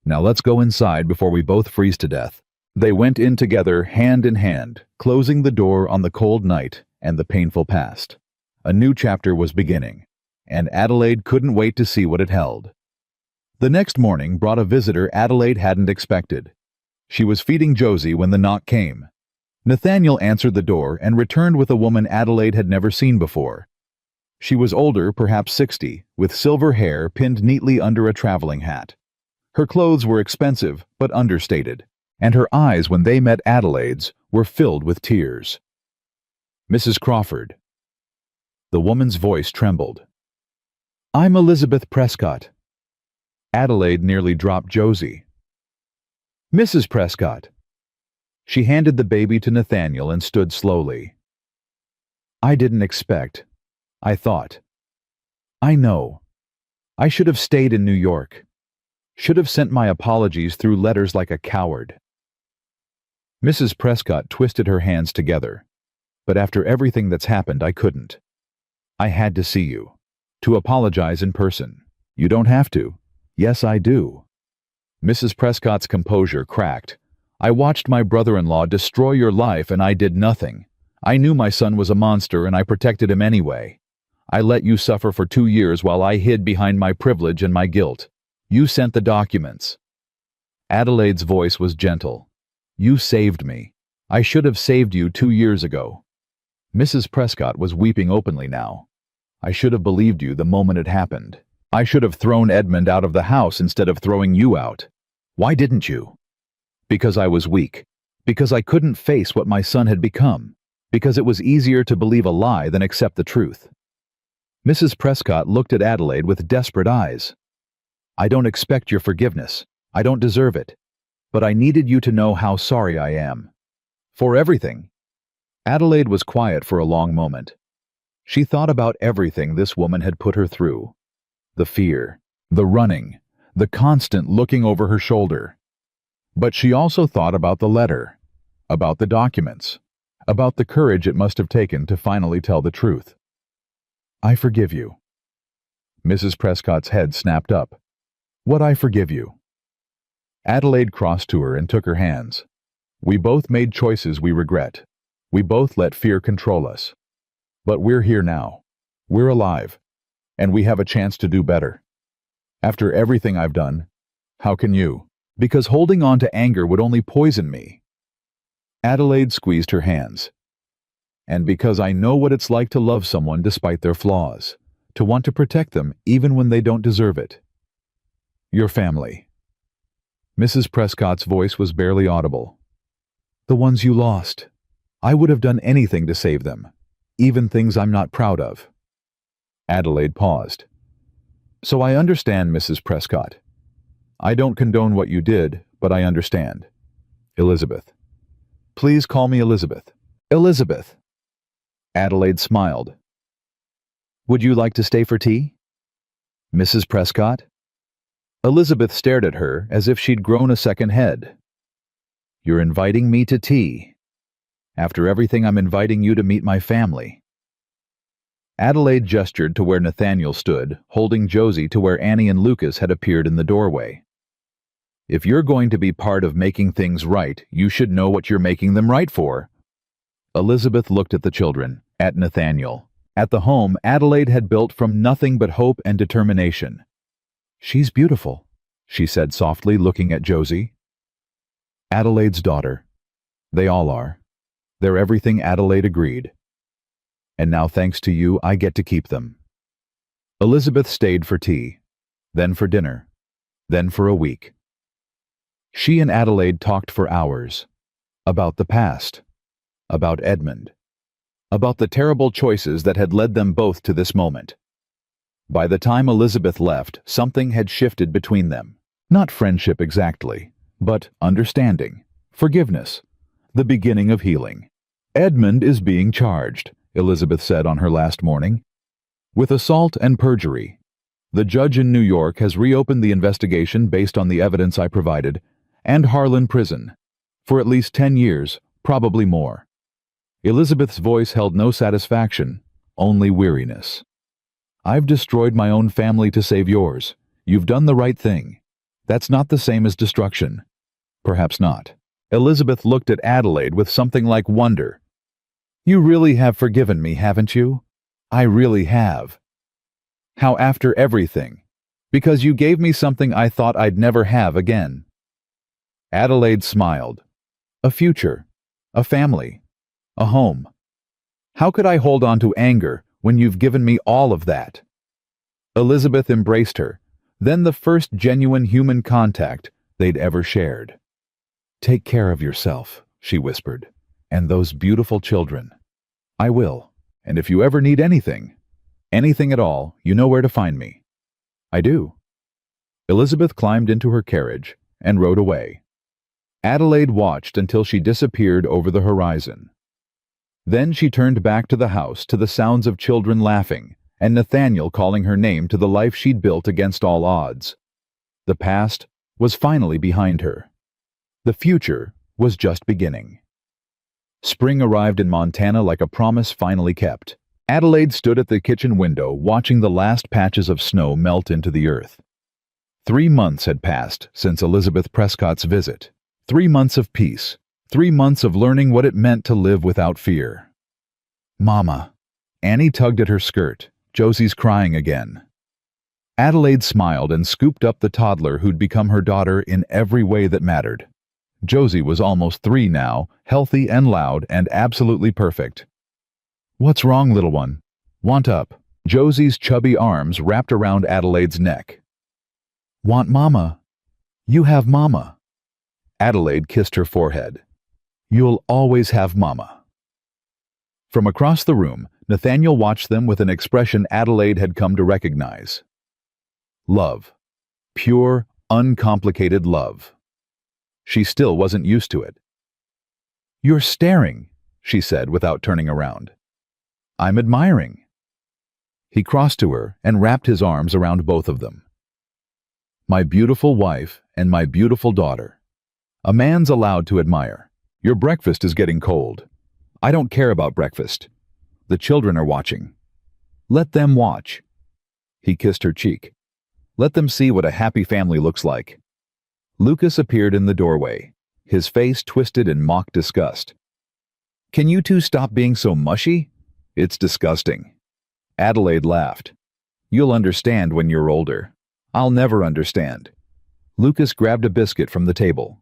"Now let's go inside before we both freeze to death." They went in together, hand in hand, closing the door on the cold night and the painful past. A new chapter was beginning, and Adelaide couldn't wait to see what it held. The next morning brought a visitor Adelaide hadn't expected. She was feeding Josie when the knock came. Nathaniel answered the door and returned with a woman Adelaide had never seen before. She was older, perhaps 60, with silver hair pinned neatly under a traveling hat. Her clothes were expensive, but understated, and her eyes, when they met Adelaide's, were filled with tears. "Mrs. Crawford." The woman's voice trembled. "I'm Elizabeth Prescott." Adelaide nearly dropped Josie. "Mrs. Prescott." She handed the baby to Nathaniel and stood slowly. "I didn't expect. I thought. I know. I should have stayed in New York. Should have sent my apologies through letters like a coward." Mrs. Prescott twisted her hands together. "But after everything that's happened, I couldn't. I had to see you. To apologize in person. You don't have to." "Yes, I do." Mrs. Prescott's composure cracked. "I watched my brother-in-law destroy your life and I did nothing. I knew my son was a monster and I protected him anyway. I let you suffer for 2 years while I hid behind my privilege and my guilt. You sent the documents." Adelaide's voice was gentle. "You saved me. I should have saved you 2 years ago." Mrs. Prescott was weeping openly now. "I should have believed you the moment it happened. I should have thrown Edmund out of the house instead of throwing you out. Why didn't you?" "Because I was weak. Because I couldn't face what my son had become. Because it was easier to believe a lie than accept the truth." Mrs. Prescott looked at Adelaide with desperate eyes. "I don't expect your forgiveness. I don't deserve it. But I needed you to know how sorry I am. For everything." Adelaide was quiet for a long moment. She thought about everything this woman had put her through. The fear, the running, the constant looking over her shoulder. But she also thought about the letter, about the documents, about the courage it must have taken to finally tell the truth. "I forgive you." Mrs. Prescott's head snapped up. "What I forgive you?" Adelaide crossed to her and took her hands. We both made choices we regret. We both let fear control us. But we're here now. We're alive. And we have a chance to do better. After everything I've done, how can you? Because holding on to anger would only poison me. Adelaide squeezed her hands. And because I know what it's like to love someone despite their flaws, to want to protect them even when they don't deserve it. Your family. Mrs. Prescott's voice was barely audible. The ones you lost. I would have done anything to save them, even things I'm not proud of. Adelaide paused. So I understand, Mrs. Prescott. I don't condone what you did, but I understand. Elizabeth. Please call me Elizabeth. Elizabeth. Adelaide smiled. Would you like to stay for tea? Mrs. Prescott? Elizabeth stared at her as if she'd grown a second head. You're inviting me to tea. After everything, I'm inviting you to meet my family. Adelaide gestured to where Nathaniel stood, holding Josie to where Annie and Lucas had appeared in the doorway. If you're going to be part of making things right, you should know what you're making them right for. Elizabeth looked at the children, at Nathaniel, at the home Adelaide had built from nothing but hope and determination. She's beautiful, she said softly, looking at Josie. Adelaide's daughter. They all are. They're everything, Adelaide agreed. And now, thanks to you, I get to keep them. Elizabeth stayed for tea, then for dinner, then for a week. She and Adelaide talked for hours. About the past. About Edmund. About the terrible choices that had led them both to this moment. By the time Elizabeth left, something had shifted between them. Not friendship exactly, but understanding, forgiveness, the beginning of healing. Edmund is being charged, Elizabeth said on her last morning, with assault and perjury. The judge in New York has reopened the investigation based on the evidence I provided, and Harlan Prison, for at least 10 years, probably more. Elizabeth's voice held no satisfaction, only weariness. I've destroyed my own family to save yours. You've done the right thing. That's not the same as destruction. Perhaps not. Elizabeth looked at Adelaide with something like wonder. You really have forgiven me, haven't you? I really have. How after everything? Because you gave me something I thought I'd never have again. Adelaide smiled. A future. A family. A home. How could I hold on to anger when you've given me all of that? Elizabeth embraced her, then the first genuine human contact they'd ever shared. Take care of yourself, she whispered, and those beautiful children. I will, and if you ever need anything at all, you know where to find me. I do. Elizabeth climbed into her carriage and rode away. Adelaide watched until she disappeared over the horizon. Then she turned back to the house to the sounds of children laughing and Nathaniel calling her name to the life she'd built against all odds. The past was finally behind her. The future was just beginning. Spring arrived in Montana like a promise finally kept. Adelaide stood at the kitchen window watching the last patches of snow melt into the earth. 3 months had passed since Elizabeth Prescott's visit. 3 months of peace. 3 months of learning what it meant to live without fear. Mama. Annie tugged at her skirt. Josie's crying again. Adelaide smiled and scooped up the toddler who'd become her daughter in every way that mattered. Josie was almost 3 now, healthy and loud and absolutely perfect. What's wrong, little one? Want up? Josie's chubby arms wrapped around Adelaide's neck. Want Mama? You have Mama. Adelaide kissed her forehead. You'll always have Mama. From across the room, Nathaniel watched them with an expression Adelaide had come to recognize. Love. Pure, uncomplicated love. She still wasn't used to it. You're staring, she said without turning around. I'm admiring. He crossed to her and wrapped his arms around both of them. My beautiful wife and my beautiful daughter. A man's allowed to admire. Your breakfast is getting cold. I don't care about breakfast. The children are watching. Let them watch. He kissed her cheek. Let them see what a happy family looks like. Lucas appeared in the doorway. his face twisted in mock disgust. "Can you two stop being so mushy? It's disgusting." Adelaide laughed. "You'll understand when you're older." "I'll never understand." Lucas grabbed a biscuit from the table.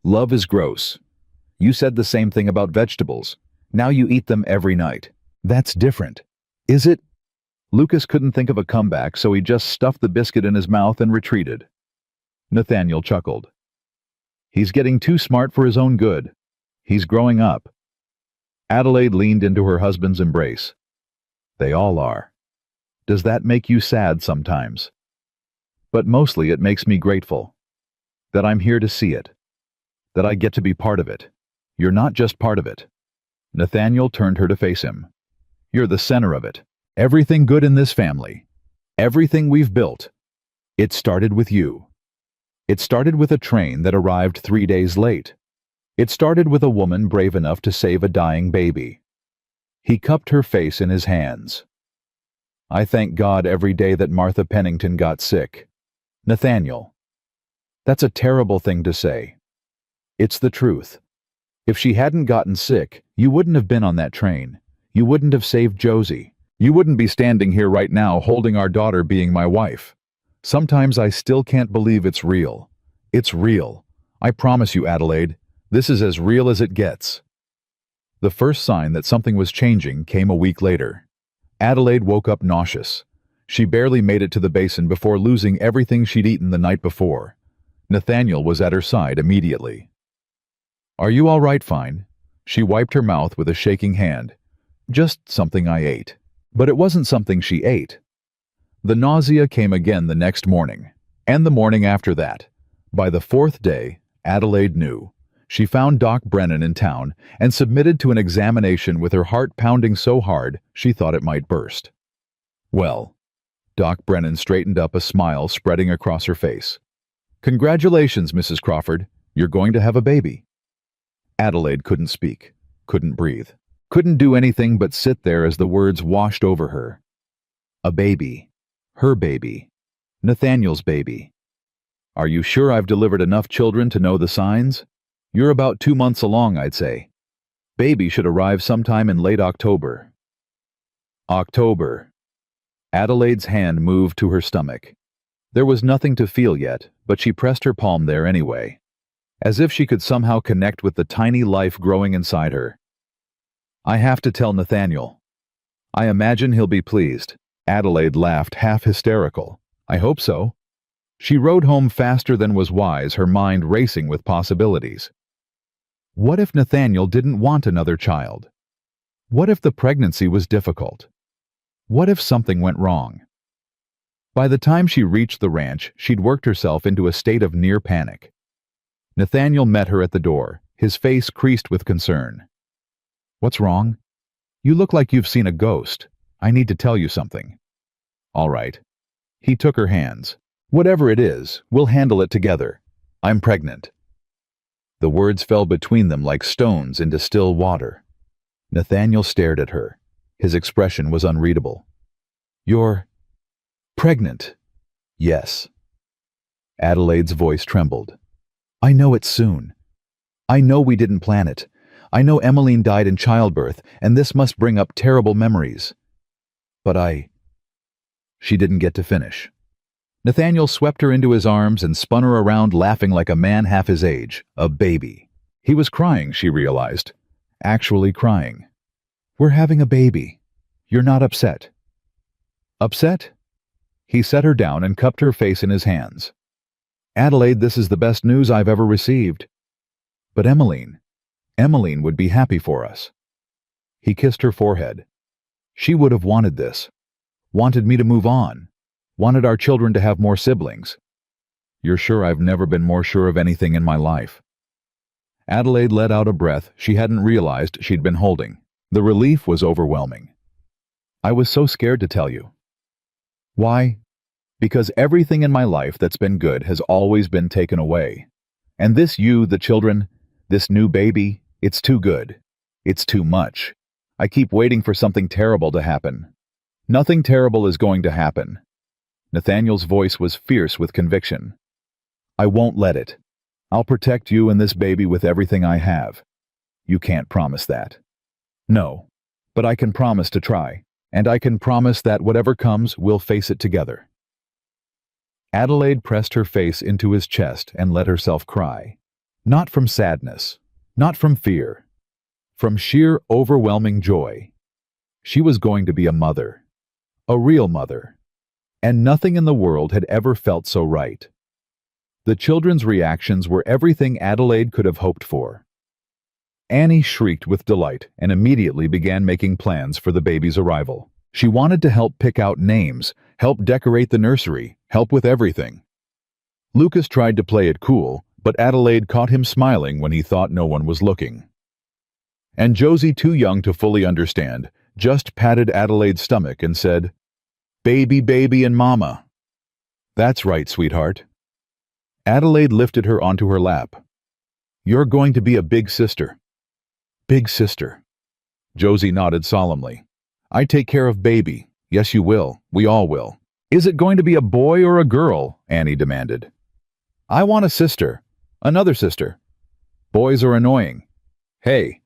"Love is gross. You said the same thing about vegetables. Now you eat them every night." "That's different." "Is it?" Lucas couldn't think of a comeback, so he just stuffed the biscuit in his mouth and retreated. Nathaniel chuckled. "He's getting too smart for his own good. He's growing up." Adelaide leaned into her husband's embrace. "They all are. Does that make you sad sometimes?" "But mostly it makes me grateful. That I'm here to see it. That I get to be part of it." "You're not just part of it." Nathaniel turned her to face him. "You're the center of it. Everything good in this family. Everything we've built. It started with you. It started with a train that arrived 3 days late. It started with a woman brave enough to save a dying baby." He cupped her face in his hands. "I thank God every day that Martha Pennington got sick." "Nathaniel, that's a terrible thing to say. It's the truth. If she hadn't gotten sick, you wouldn't have been on that train. You wouldn't have saved Josie. You wouldn't be standing here right now holding our daughter being my wife. Sometimes I still can't believe it's real. It's real. I promise you, Adelaide, this is as real as it gets." The first sign that something was changing came a week later. Adelaide woke up nauseous. She barely made it to the basin before losing everything she'd eaten the night before. Nathaniel was at her side immediately. "Are you all right, Fine?" She wiped her mouth with a shaking hand. "Just something I ate." But it wasn't something she ate. The nausea came again the next morning, and the morning after that. By the fourth day, Adelaide knew. She found Doc Brennan in town and submitted to an examination with her heart pounding so hard she thought it might burst. "Well," Doc Brennan straightened up, a smile spreading across her face. "Congratulations, Mrs. Crawford. You're going to have a baby." Adelaide couldn't speak, couldn't breathe, couldn't do anything but sit there as the words washed over her. A baby. Her baby. Nathaniel's baby. "Are you sure I've delivered enough children to know the signs?" "You're about 2 months along, I'd say. Baby should arrive sometime in late October." October. Adelaide's hand moved to her stomach. There was nothing to feel yet, but she pressed her palm there anyway, as if she could somehow connect with the tiny life growing inside her. "I have to tell Nathaniel. I imagine he'll be pleased." Adelaide laughed, half hysterical. "I hope so." She rode home faster than was wise, her mind racing with possibilities. What if Nathaniel didn't want another child? What if the pregnancy was difficult? What if something went wrong? By the time she reached the ranch, she'd worked herself into a state of near panic. Nathaniel met her at the door, his face creased with concern. "What's wrong?" "You look like you've seen a ghost. I need to tell you something." "All right." He took her hands. "Whatever it is, we'll handle it together. I'm pregnant." The words fell between them like stones into still water. Nathaniel stared at her. His expression was unreadable. "You're pregnant?" "Yes." Adelaide's voice trembled. "I know it's soon. I know we didn't plan it. I know Emmeline died in childbirth, and this must bring up terrible memories. But She didn't get to finish. Nathaniel swept her into his arms and spun her around, laughing like a man half his age, a baby. He was crying, she realized. Actually crying. "We're having a baby. You're not upset." "Upset?" He set her down and cupped her face in his hands. "Adelaide, this is the best news I've ever received." "But Emmeline would be happy for us." He kissed her forehead. "She would have wanted this. Wanted me to move on. Wanted our children to have more siblings." "You're sure?" "I've never been more sure of anything in my life." Adelaide let out a breath she hadn't realized she'd been holding. The relief was overwhelming. "I was so scared to tell you." "Why?" "Because everything in my life that's been good has always been taken away. And this the children, this new baby, it's too good. It's too much. I keep waiting for something terrible to happen." "Nothing terrible is going to happen." Nathaniel's voice was fierce with conviction. "I won't let it. I'll protect you and this baby with everything I have. You can't promise that. No, but I can promise to try, and I can promise that whatever comes, we'll face it together. Adelaide pressed her face into his chest and let herself cry. Not from sadness, not from fear, from sheer overwhelming joy. She was going to be a mother, a real mother, and nothing in the world had ever felt so right. The children's reactions were everything Adelaide could have hoped for. Annie shrieked with delight and immediately began making plans for the baby's arrival. She wanted to help pick out names, help decorate the nursery, help with everything. Lucas tried to play it cool, but Adelaide caught him smiling when he thought no one was looking. And Josie, too young to fully understand, just patted Adelaide's stomach and said, "Baby, baby, and mama." "That's right, sweetheart." Adelaide lifted her onto her lap. "You're going to be a big sister." "Big sister." Josie nodded solemnly. "I take care of baby. Yes, you will. We all will." "Is it going to be a boy or a girl?" Annie demanded. "I want a sister. Another sister. Boys are annoying." "Hey."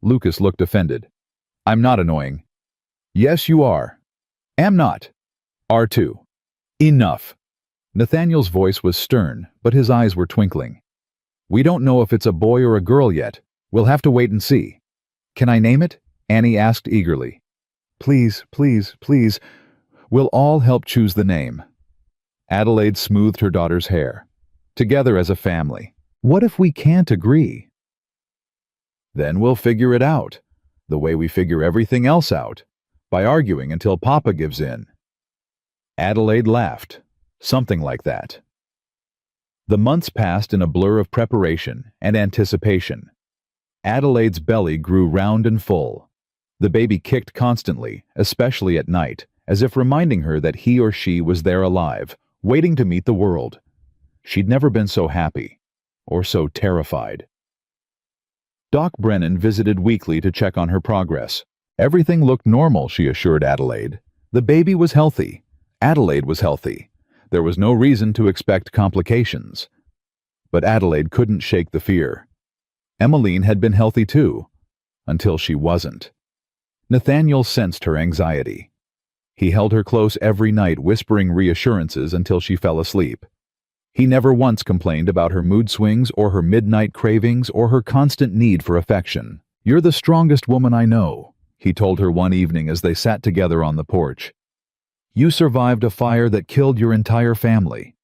Lucas looked offended. "I'm not annoying." "Yes, you are." "Am not." "Are too." "Enough." Nathaniel's voice was stern, but his eyes were twinkling. "We don't know if it's a boy or a girl yet. We'll have to wait and see." "Can I name it?" Annie asked eagerly. "Please, please, please. We'll all help choose the name." Adelaide smoothed her daughter's hair. "Together as a family. What if we can't agree?" "Then we'll figure it out, the way we figure everything else out, by arguing until Papa gives in." Adelaide laughed. Something like that. The months passed in a blur of preparation and anticipation. Adelaide's belly grew round and full. The baby kicked constantly, especially at night, as if reminding her that he or she was there alive, waiting to meet the world. She'd never been so happy, or so terrified. Doc Brennan visited weekly to check on her progress. Everything looked normal, she assured Adelaide. The baby was healthy. Adelaide was healthy. There was no reason to expect complications. But Adelaide couldn't shake the fear. Emmeline had been healthy too, until she wasn't. Nathaniel sensed her anxiety. He held her close every night, whispering reassurances until she fell asleep. He never once complained about her mood swings or her midnight cravings or her constant need for affection. "You're the strongest woman I know," he told her one evening as they sat together on the porch. "You survived a fire that killed your entire family.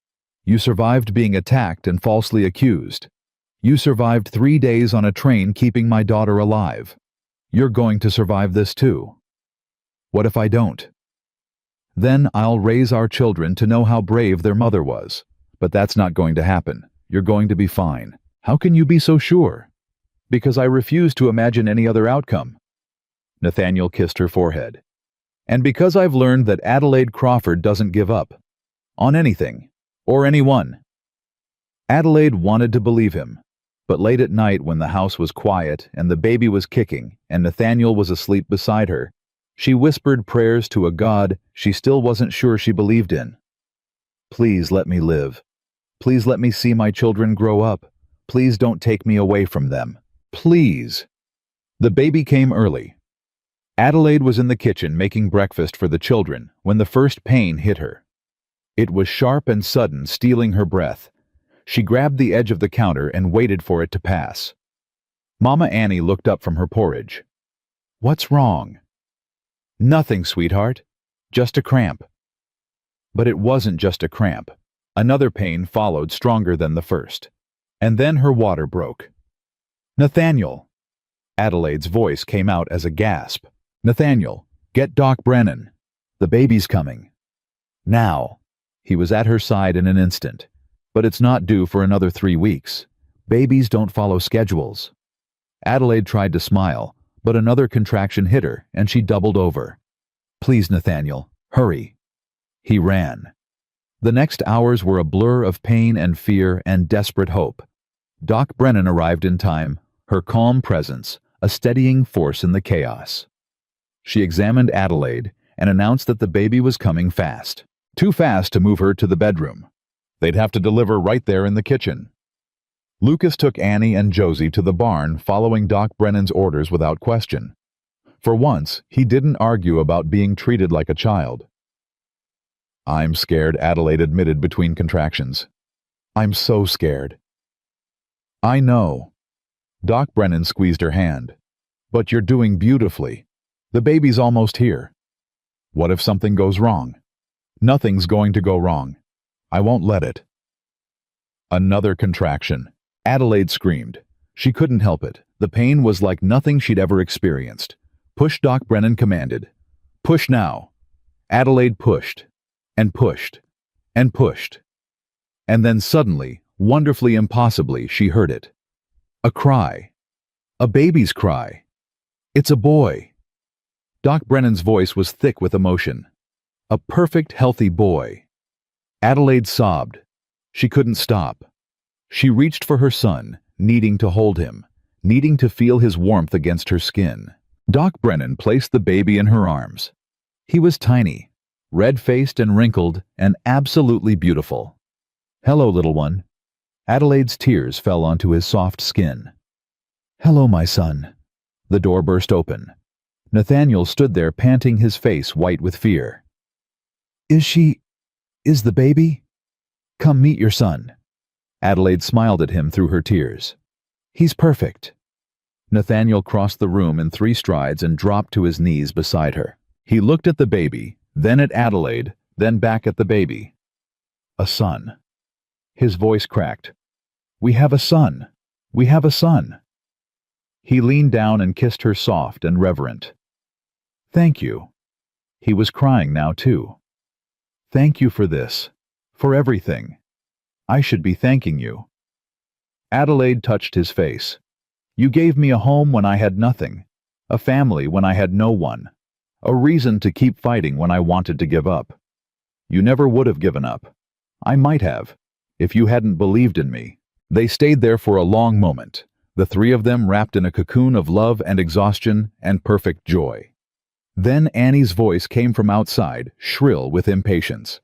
You survived being attacked and falsely accused. You survived 3 days on a train keeping my daughter alive. You're going to survive this too. What if I don't? Then I'll raise our children to know how brave their mother was. But that's not going to happen. You're going to be fine." "How can you be so sure?" "Because I refuse to imagine any other outcome." Nathaniel kissed her forehead. "And because I've learned that Adelaide Crawford doesn't give up. On anything. Or anyone." Adelaide wanted to believe him, but late at night when the house was quiet and the baby was kicking and Nathaniel was asleep beside her, she whispered prayers to a God she still wasn't sure she believed in. "Please let me live. Please let me see my children grow up. Please don't take me away from them. Please." The baby came early. Adelaide was in the kitchen making breakfast for the children when the first pain hit her. It was sharp and sudden, stealing her breath. She grabbed the edge of the counter and waited for it to pass. Mama Annie looked up from her porridge. "What's wrong?" "Nothing, sweetheart. Just a cramp." But it wasn't just a cramp. Another pain followed, stronger than the first. And then her water broke. "Nathaniel!" Adelaide's voice came out as a gasp. "Nathaniel, get Doc Brennan. The baby's coming. Now." He was at her side in an instant. "But it's not due for another 3 weeks. Babies don't follow schedules." Adelaide tried to smile, but another contraction hit her, and she doubled over. "Please, Nathaniel, hurry." He ran. The next hours were a blur of pain and fear and desperate hope. Doc Brennan arrived in time, her calm presence, a steadying force in the chaos. She examined Adelaide and announced that the baby was coming fast. Too fast to move her to the bedroom. They'd have to deliver right there in the kitchen. Lucas took Annie and Josie to the barn, following Doc Brennan's orders without question. For once, he didn't argue about being treated like a child. "I'm scared," Adelaide admitted between contractions. "I'm so scared." "I know." Doc Brennan squeezed her hand. "But you're doing beautifully. The baby's almost here. What if something goes wrong?" "Nothing's going to go wrong. I won't let it." Another contraction. Adelaide screamed. She couldn't help it. The pain was like nothing she'd ever experienced. "Push," Doc Brennan commanded. "Push now." Adelaide pushed, and pushed, and pushed. And then suddenly, wonderfully impossibly, she heard it. A cry. A baby's cry. "It's a boy." Doc Brennan's voice was thick with emotion. A perfect, healthy boy. Adelaide sobbed. She couldn't stop. She reached for her son, needing to hold him, needing to feel his warmth against her skin. Doc Brennan placed the baby in her arms. He was tiny, red-faced and wrinkled, and absolutely beautiful. "Hello, little one." Adelaide's tears fell onto his soft skin. "Hello, my son." The door burst open. Nathaniel stood there, panting, his face white with fear. Is the baby? Come meet your son." Adelaide smiled at him through her tears. "He's perfect." Nathaniel crossed the room in 3 strides and dropped to his knees beside her. He looked at the baby, then at Adelaide, then back at the baby. "A son." His voice cracked. "We have a son. We have a son." He leaned down and kissed her, soft and reverent. "Thank you." He was crying now, too. "Thank you for this. For everything. I should be thanking you." Adelaide touched his face. "You gave me a home when I had nothing, a family when I had no one, a reason to keep fighting when I wanted to give up. You never would have given up. I might have, if you hadn't believed in me." They stayed there for a long moment, the 3 of them wrapped in a cocoon of love and exhaustion and perfect joy. Then Annie's voice came from outside, shrill with impatience.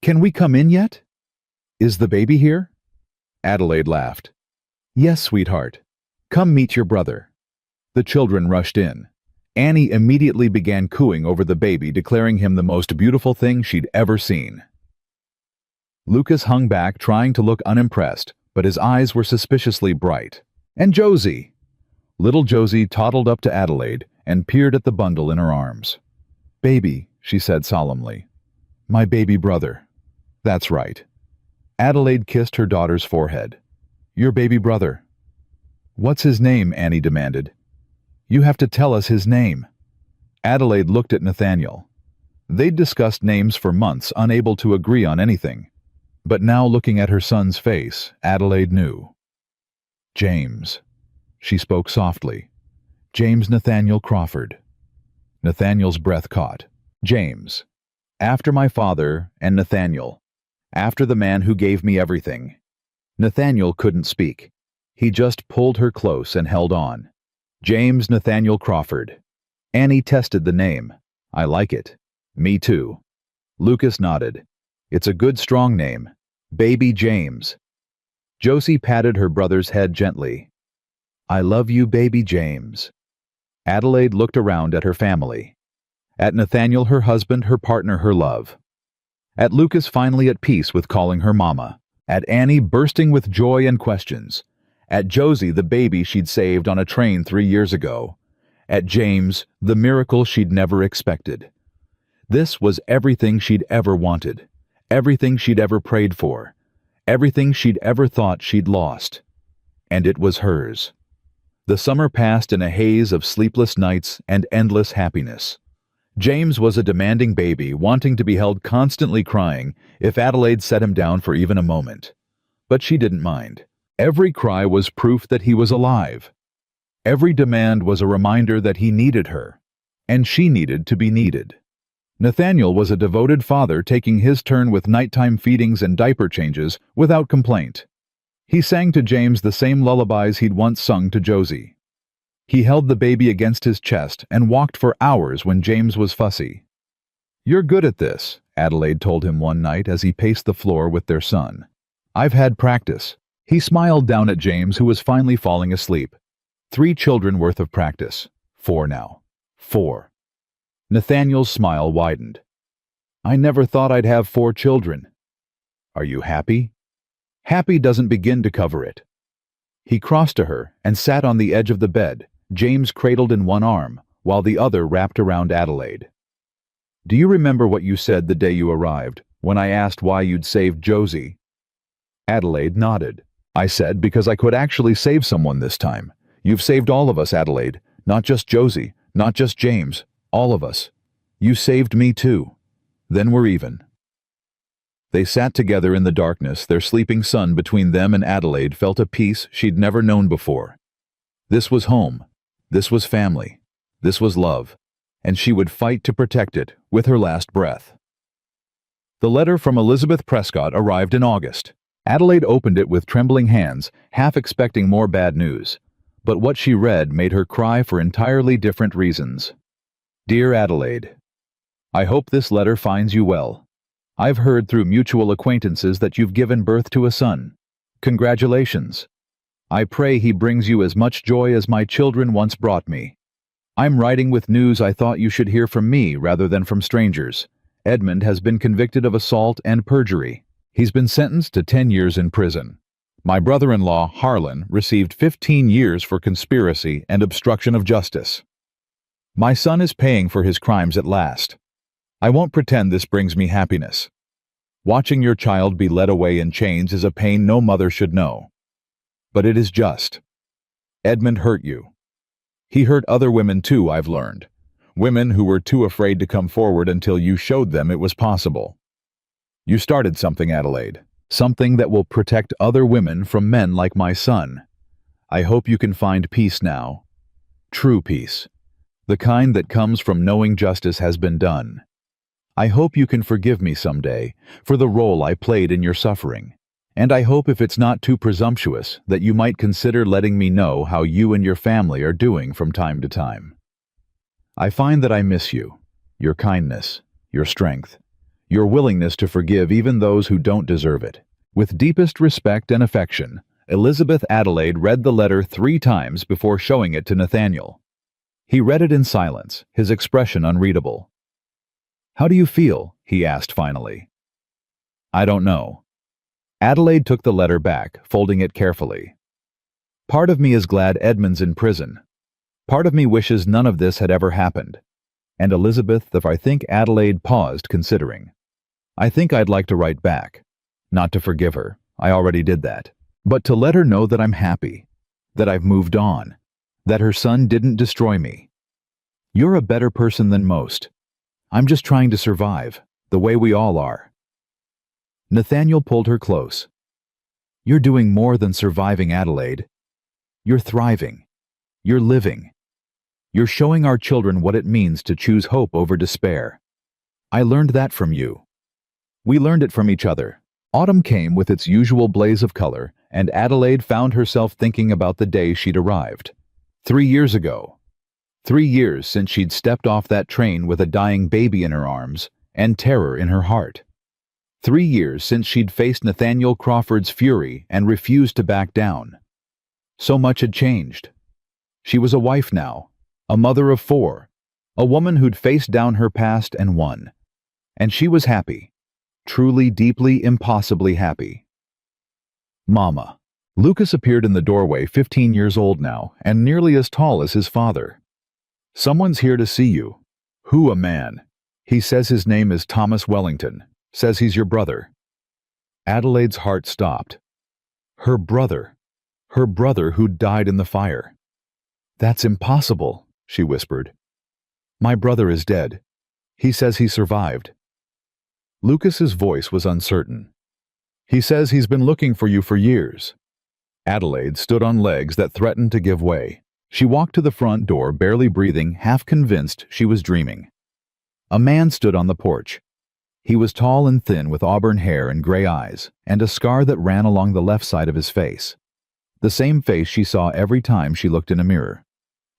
"Can we come in yet? Is the baby here?" Adelaide laughed. "Yes, sweetheart. Come meet your brother." The children rushed in. Annie immediately began cooing over the baby, declaring him the most beautiful thing she'd ever seen. Lucas hung back, trying to look unimpressed, but his eyes were suspiciously bright. "And Josie?" Little Josie toddled up to Adelaide and peered at the bundle in her arms. "Baby," she said solemnly. "My baby brother." "That's right." Adelaide kissed her daughter's forehead. "Your baby brother." "What's his name?" Annie demanded. "You have to tell us his name." Adelaide looked at Nathaniel. They'd discussed names for months, unable to agree on anything. But now, looking at her son's face, Adelaide knew. "James." She spoke softly. "James Nathaniel Crawford." Nathaniel's breath caught. "James. After my father and Nathaniel. After the man who gave me everything." Nathaniel couldn't speak. He just pulled her close and held on. "James Nathaniel Crawford." Annie tested the name. "I like it." "Me too." Lucas nodded. "It's a good, strong name. Baby James." Josie patted her brother's head gently. "I love you, baby James." Adelaide looked around at her family. At Nathaniel, her husband, her partner, her love. At Lucas, finally at peace with calling her mama. At Annie, bursting with joy and questions. At Josie, the baby she'd saved on a train 3 years ago. At James, the miracle she'd never expected. This was everything she'd ever wanted, everything she'd ever prayed for, everything she'd ever thought she'd lost. And it was hers. The summer passed in a haze of sleepless nights and endless happiness. James was a demanding baby, wanting to be held, constantly crying if Adelaide set him down for even a moment. But she didn't mind. Every cry was proof that he was alive. Every demand was a reminder that he needed her, and she needed to be needed. Nathaniel was a devoted father, taking his turn with nighttime feedings and diaper changes without complaint. He sang to James the same lullabies he'd once sung to Josie. He held the baby against his chest and walked for hours when James was fussy. "You're good at this," Adelaide told him one night as he paced the floor with their son. "I've had practice. He smiled down at James, who was finally falling asleep. 3 children worth of practice. 4 now. 4. Nathaniel's smile widened. I never thought I'd have 4 children. Are you happy? Happy doesn't begin to cover it. He crossed to her and sat on the edge of the bed, James cradled in one arm, while the other wrapped around Adelaide. Do you remember what you said the day you arrived, when I asked why you'd saved Josie? Adelaide nodded. I said because I could actually save someone this time. You've saved all of us, Adelaide. Not just Josie, not just James, all of us. You saved me too. Then we're even. They sat together in the darkness, their sleeping son between them, and Adelaide felt a peace she'd never known before. This was home. This was family. This was love. And she would fight to protect it with her last breath. The letter from Elizabeth Prescott arrived in August. Adelaide opened it with trembling hands, half expecting more bad news. But what she read made her cry for entirely different reasons. Dear Adelaide, I hope this letter finds you well. I've heard through mutual acquaintances that you've given birth to a son. Congratulations. I pray he brings you as much joy as my children once brought me. I'm writing with news I thought you should hear from me rather than from strangers. Edmund has been convicted of assault and perjury. He's been sentenced to 10 years in prison. My brother-in-law, Harlan, received 15 years for conspiracy and obstruction of justice. My son is paying for his crimes at last. I won't pretend this brings me happiness. Watching your child be led away in chains is a pain no mother should know. But it is just. Edmund hurt you. He hurt other women too, I've learned. Women who were too afraid to come forward until you showed them it was possible. You started something, Adelaide. Something that will protect other women from men like my son. I hope you can find peace now. True peace. The kind that comes from knowing justice has been done. I hope you can forgive me someday for the role I played in your suffering. And I hope, if it's not too presumptuous, that you might consider letting me know how you and your family are doing from time to time. I find that I miss you, your kindness, your strength, your willingness to forgive even those who don't deserve it. With deepest respect and affection, Elizabeth Adelaide read the letter 3 times before showing it to Nathaniel. He read it in silence, his expression unreadable. How do you feel? He asked finally. I don't know. Adelaide took the letter back, folding it carefully. Part of me is glad Edmund's in prison. Part of me wishes none of this had ever happened. And Elizabeth, I think Adelaide paused, considering. I think I'd like to write back. Not to forgive her, I already did that. But to let her know that I'm happy, that I've moved on, that her son didn't destroy me. You're a better person than most. I'm just trying to survive, the way we all are. Nathaniel pulled her close. You're doing more than surviving, Adelaide. You're thriving. You're living. You're showing our children what it means to choose hope over despair. I learned that from you. We learned it from each other. Autumn came with its usual blaze of color, and Adelaide found herself thinking about the day she'd arrived. 3 years ago. 3 years since she'd stepped off that train with a dying baby in her arms and terror in her heart. 3 years since she'd faced Nathaniel Crawford's fury and refused to back down. So much had changed. She was a wife now, a mother of 4, a woman who'd faced down her past and won. And she was happy, truly, deeply, impossibly happy. Mama. Lucas appeared in the doorway, 15 years old now, and nearly as tall as his father. Someone's here to see you. Who? A man. He says his name is Thomas Wellington. Says he's your brother. Adelaide's heart stopped. Her brother who died in the fire. That's impossible, she whispered. My brother is dead. He says he survived. Lucas's voice was uncertain. He says he's been looking for you for years. Adelaide stood on legs that threatened to give way. She walked to the front door, barely breathing, half convinced she was dreaming. A man stood on the porch. He was tall and thin, with auburn hair and gray eyes, and a scar that ran along the left side of his face. The same face she saw every time she looked in a mirror.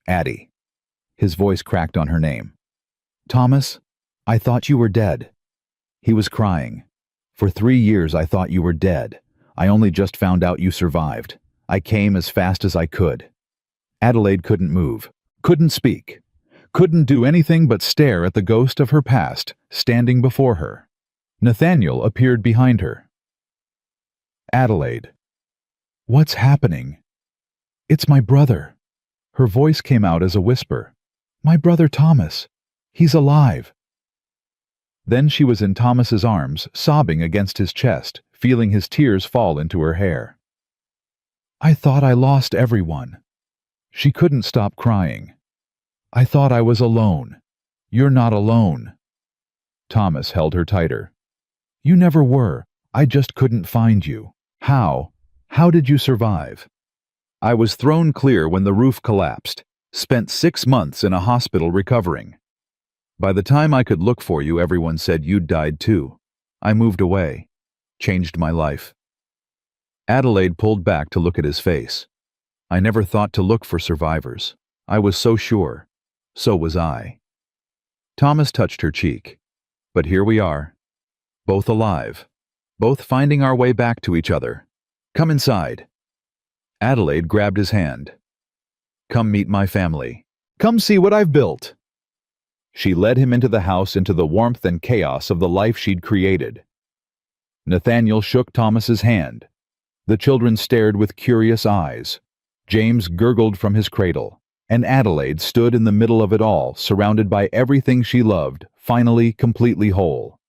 Addie. His voice cracked on her name. Thomas, I thought you were dead. He was crying. For 3 years I thought you were dead. I only just found out you survived. I came as fast as I could." Adelaide couldn't move, couldn't speak, couldn't do anything but stare at the ghost of her past standing before her. Nathaniel appeared behind her. "Adelaide." "What's happening?" "It's my brother." Her voice came out as a whisper. "My brother Thomas. He's alive." Then she was in Thomas's arms, sobbing against his chest, feeling his tears fall into her hair. "I thought I lost everyone." She couldn't stop crying. "I thought I was alone." "You're not alone." Thomas held her tighter. "You never were. I just couldn't find you." "How? How did you survive?" "I was thrown clear when the roof collapsed. Spent 6 months in a hospital recovering. By the time I could look for you, everyone said you'd died too. I moved away. Changed my life." Adelaide pulled back to look at his face. "I never thought to look for survivors. I was so sure. So was I." Thomas touched her cheek. "But here we are. Both alive. Both finding our way back to each other. Come inside." Adelaide grabbed his hand. "Come meet my family. Come see what I've built." She led him into the house, into the warmth and chaos of the life she'd created. Nathaniel shook Thomas's hand. The children stared with curious eyes. James gurgled from his cradle, and Adelaide stood in the middle of it all, surrounded by everything she loved, finally completely whole.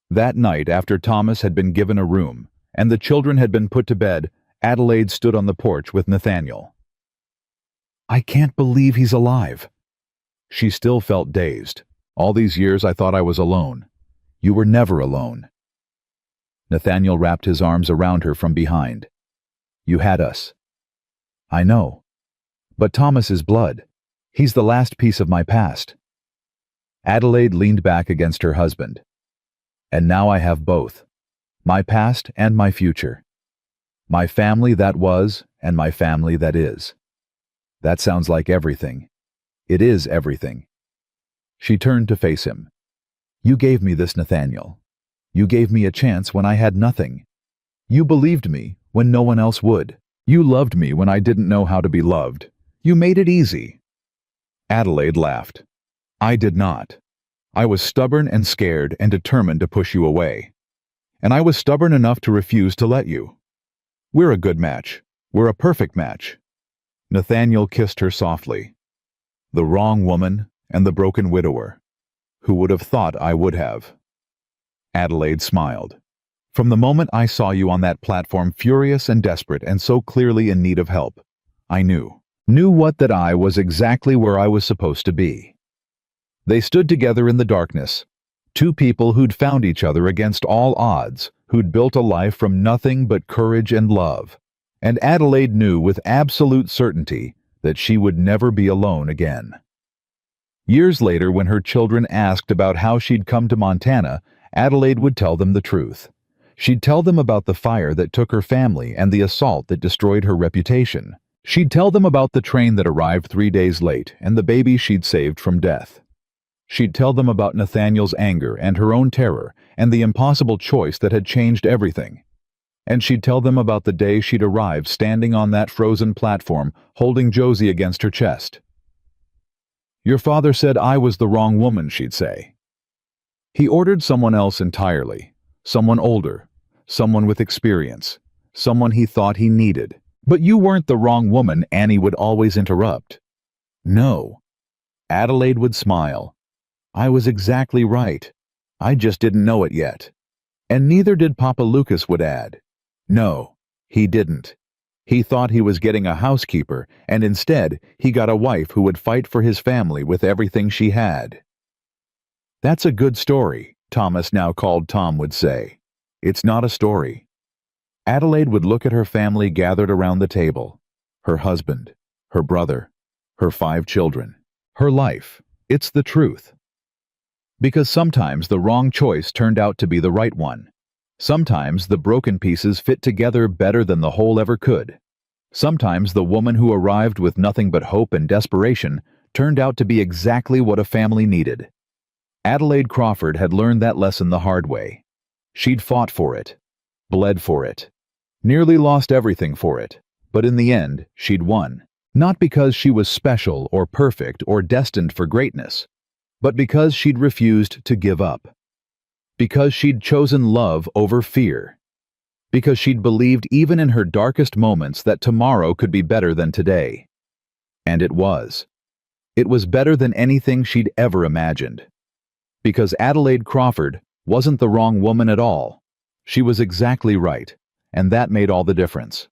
That night, after Thomas had been given a room, and the children had been put to bed, Adelaide stood on the porch with Nathaniel. "I can't believe he's alive." She still felt dazed. "All these years I thought I was alone. You were never alone." Nathaniel wrapped his arms around her from behind. "You had us." "I know. But Thomas is blood. He's the last piece of my past." Adelaide leaned back against her husband. "And now I have both. My past and my future. My family that was and my family that is. That sounds like everything. It is everything." She turned to face him. "You gave me this, Nathaniel. You gave me a chance when I had nothing. You believed me when no one else would. You loved me when I didn't know how to be loved. You made it easy." Adelaide laughed. "I did not. I was stubborn and scared and determined to push you away. And I was stubborn enough to refuse to let you. We're a good match. We're a perfect match." Nathaniel kissed her softly. "The wrong woman and the broken widower. Who would have thought I would have?" Adelaide smiled. "From the moment I saw you on that platform, furious and desperate and so clearly in need of help, I knew that I was exactly where I was supposed to be." They stood together in the darkness, two people who'd found each other against all odds, who'd built a life from nothing but courage and love. And Adelaide knew with absolute certainty that she would never be alone again. Years later, when her children asked about how she'd come to Montana, Adelaide would tell them the truth. She'd tell them about the fire that took her family and the assault that destroyed her reputation. She'd tell them about the train that arrived 3 days late and the baby she'd saved from death. She'd tell them about Nathaniel's anger and her own terror and the impossible choice that had changed everything. And she'd tell them about the day she'd arrived standing on that frozen platform, holding Josie against her chest. "Your father said I was the wrong woman," she'd say. "He ordered someone else entirely, someone older, someone with experience, someone he thought he needed. But you weren't the wrong woman," Annie would always interrupt. "No." Adelaide would smile. "I was exactly right. I just didn't know it yet." And neither did Papa Lucas, would add. No, he didn't. He thought he was getting a housekeeper, and instead he got a wife who would fight for his family with everything she had. "That's a good story," Thomas, now called Tom, would say. "It's not a story." Adelaide would look at her family gathered around the table. Her husband, her brother, her 5 children. Her life. It's the truth. Because sometimes the wrong choice turned out to be the right one. Sometimes the broken pieces fit together better than the whole ever could. Sometimes the woman who arrived with nothing but hope and desperation turned out to be exactly what a family needed. Adelaide Crawford had learned that lesson the hard way. She'd fought for it, bled for it, Nearly lost everything for it, but in the end, she'd won. Not because she was special or perfect or destined for greatness, but because she'd refused to give up. Because she'd chosen love over fear. Because she'd believed even in her darkest moments that tomorrow could be better than today. And it was. It was better than anything she'd ever imagined. Because Adelaide Crawford wasn't the wrong woman at all. She was exactly right, and that made all the difference.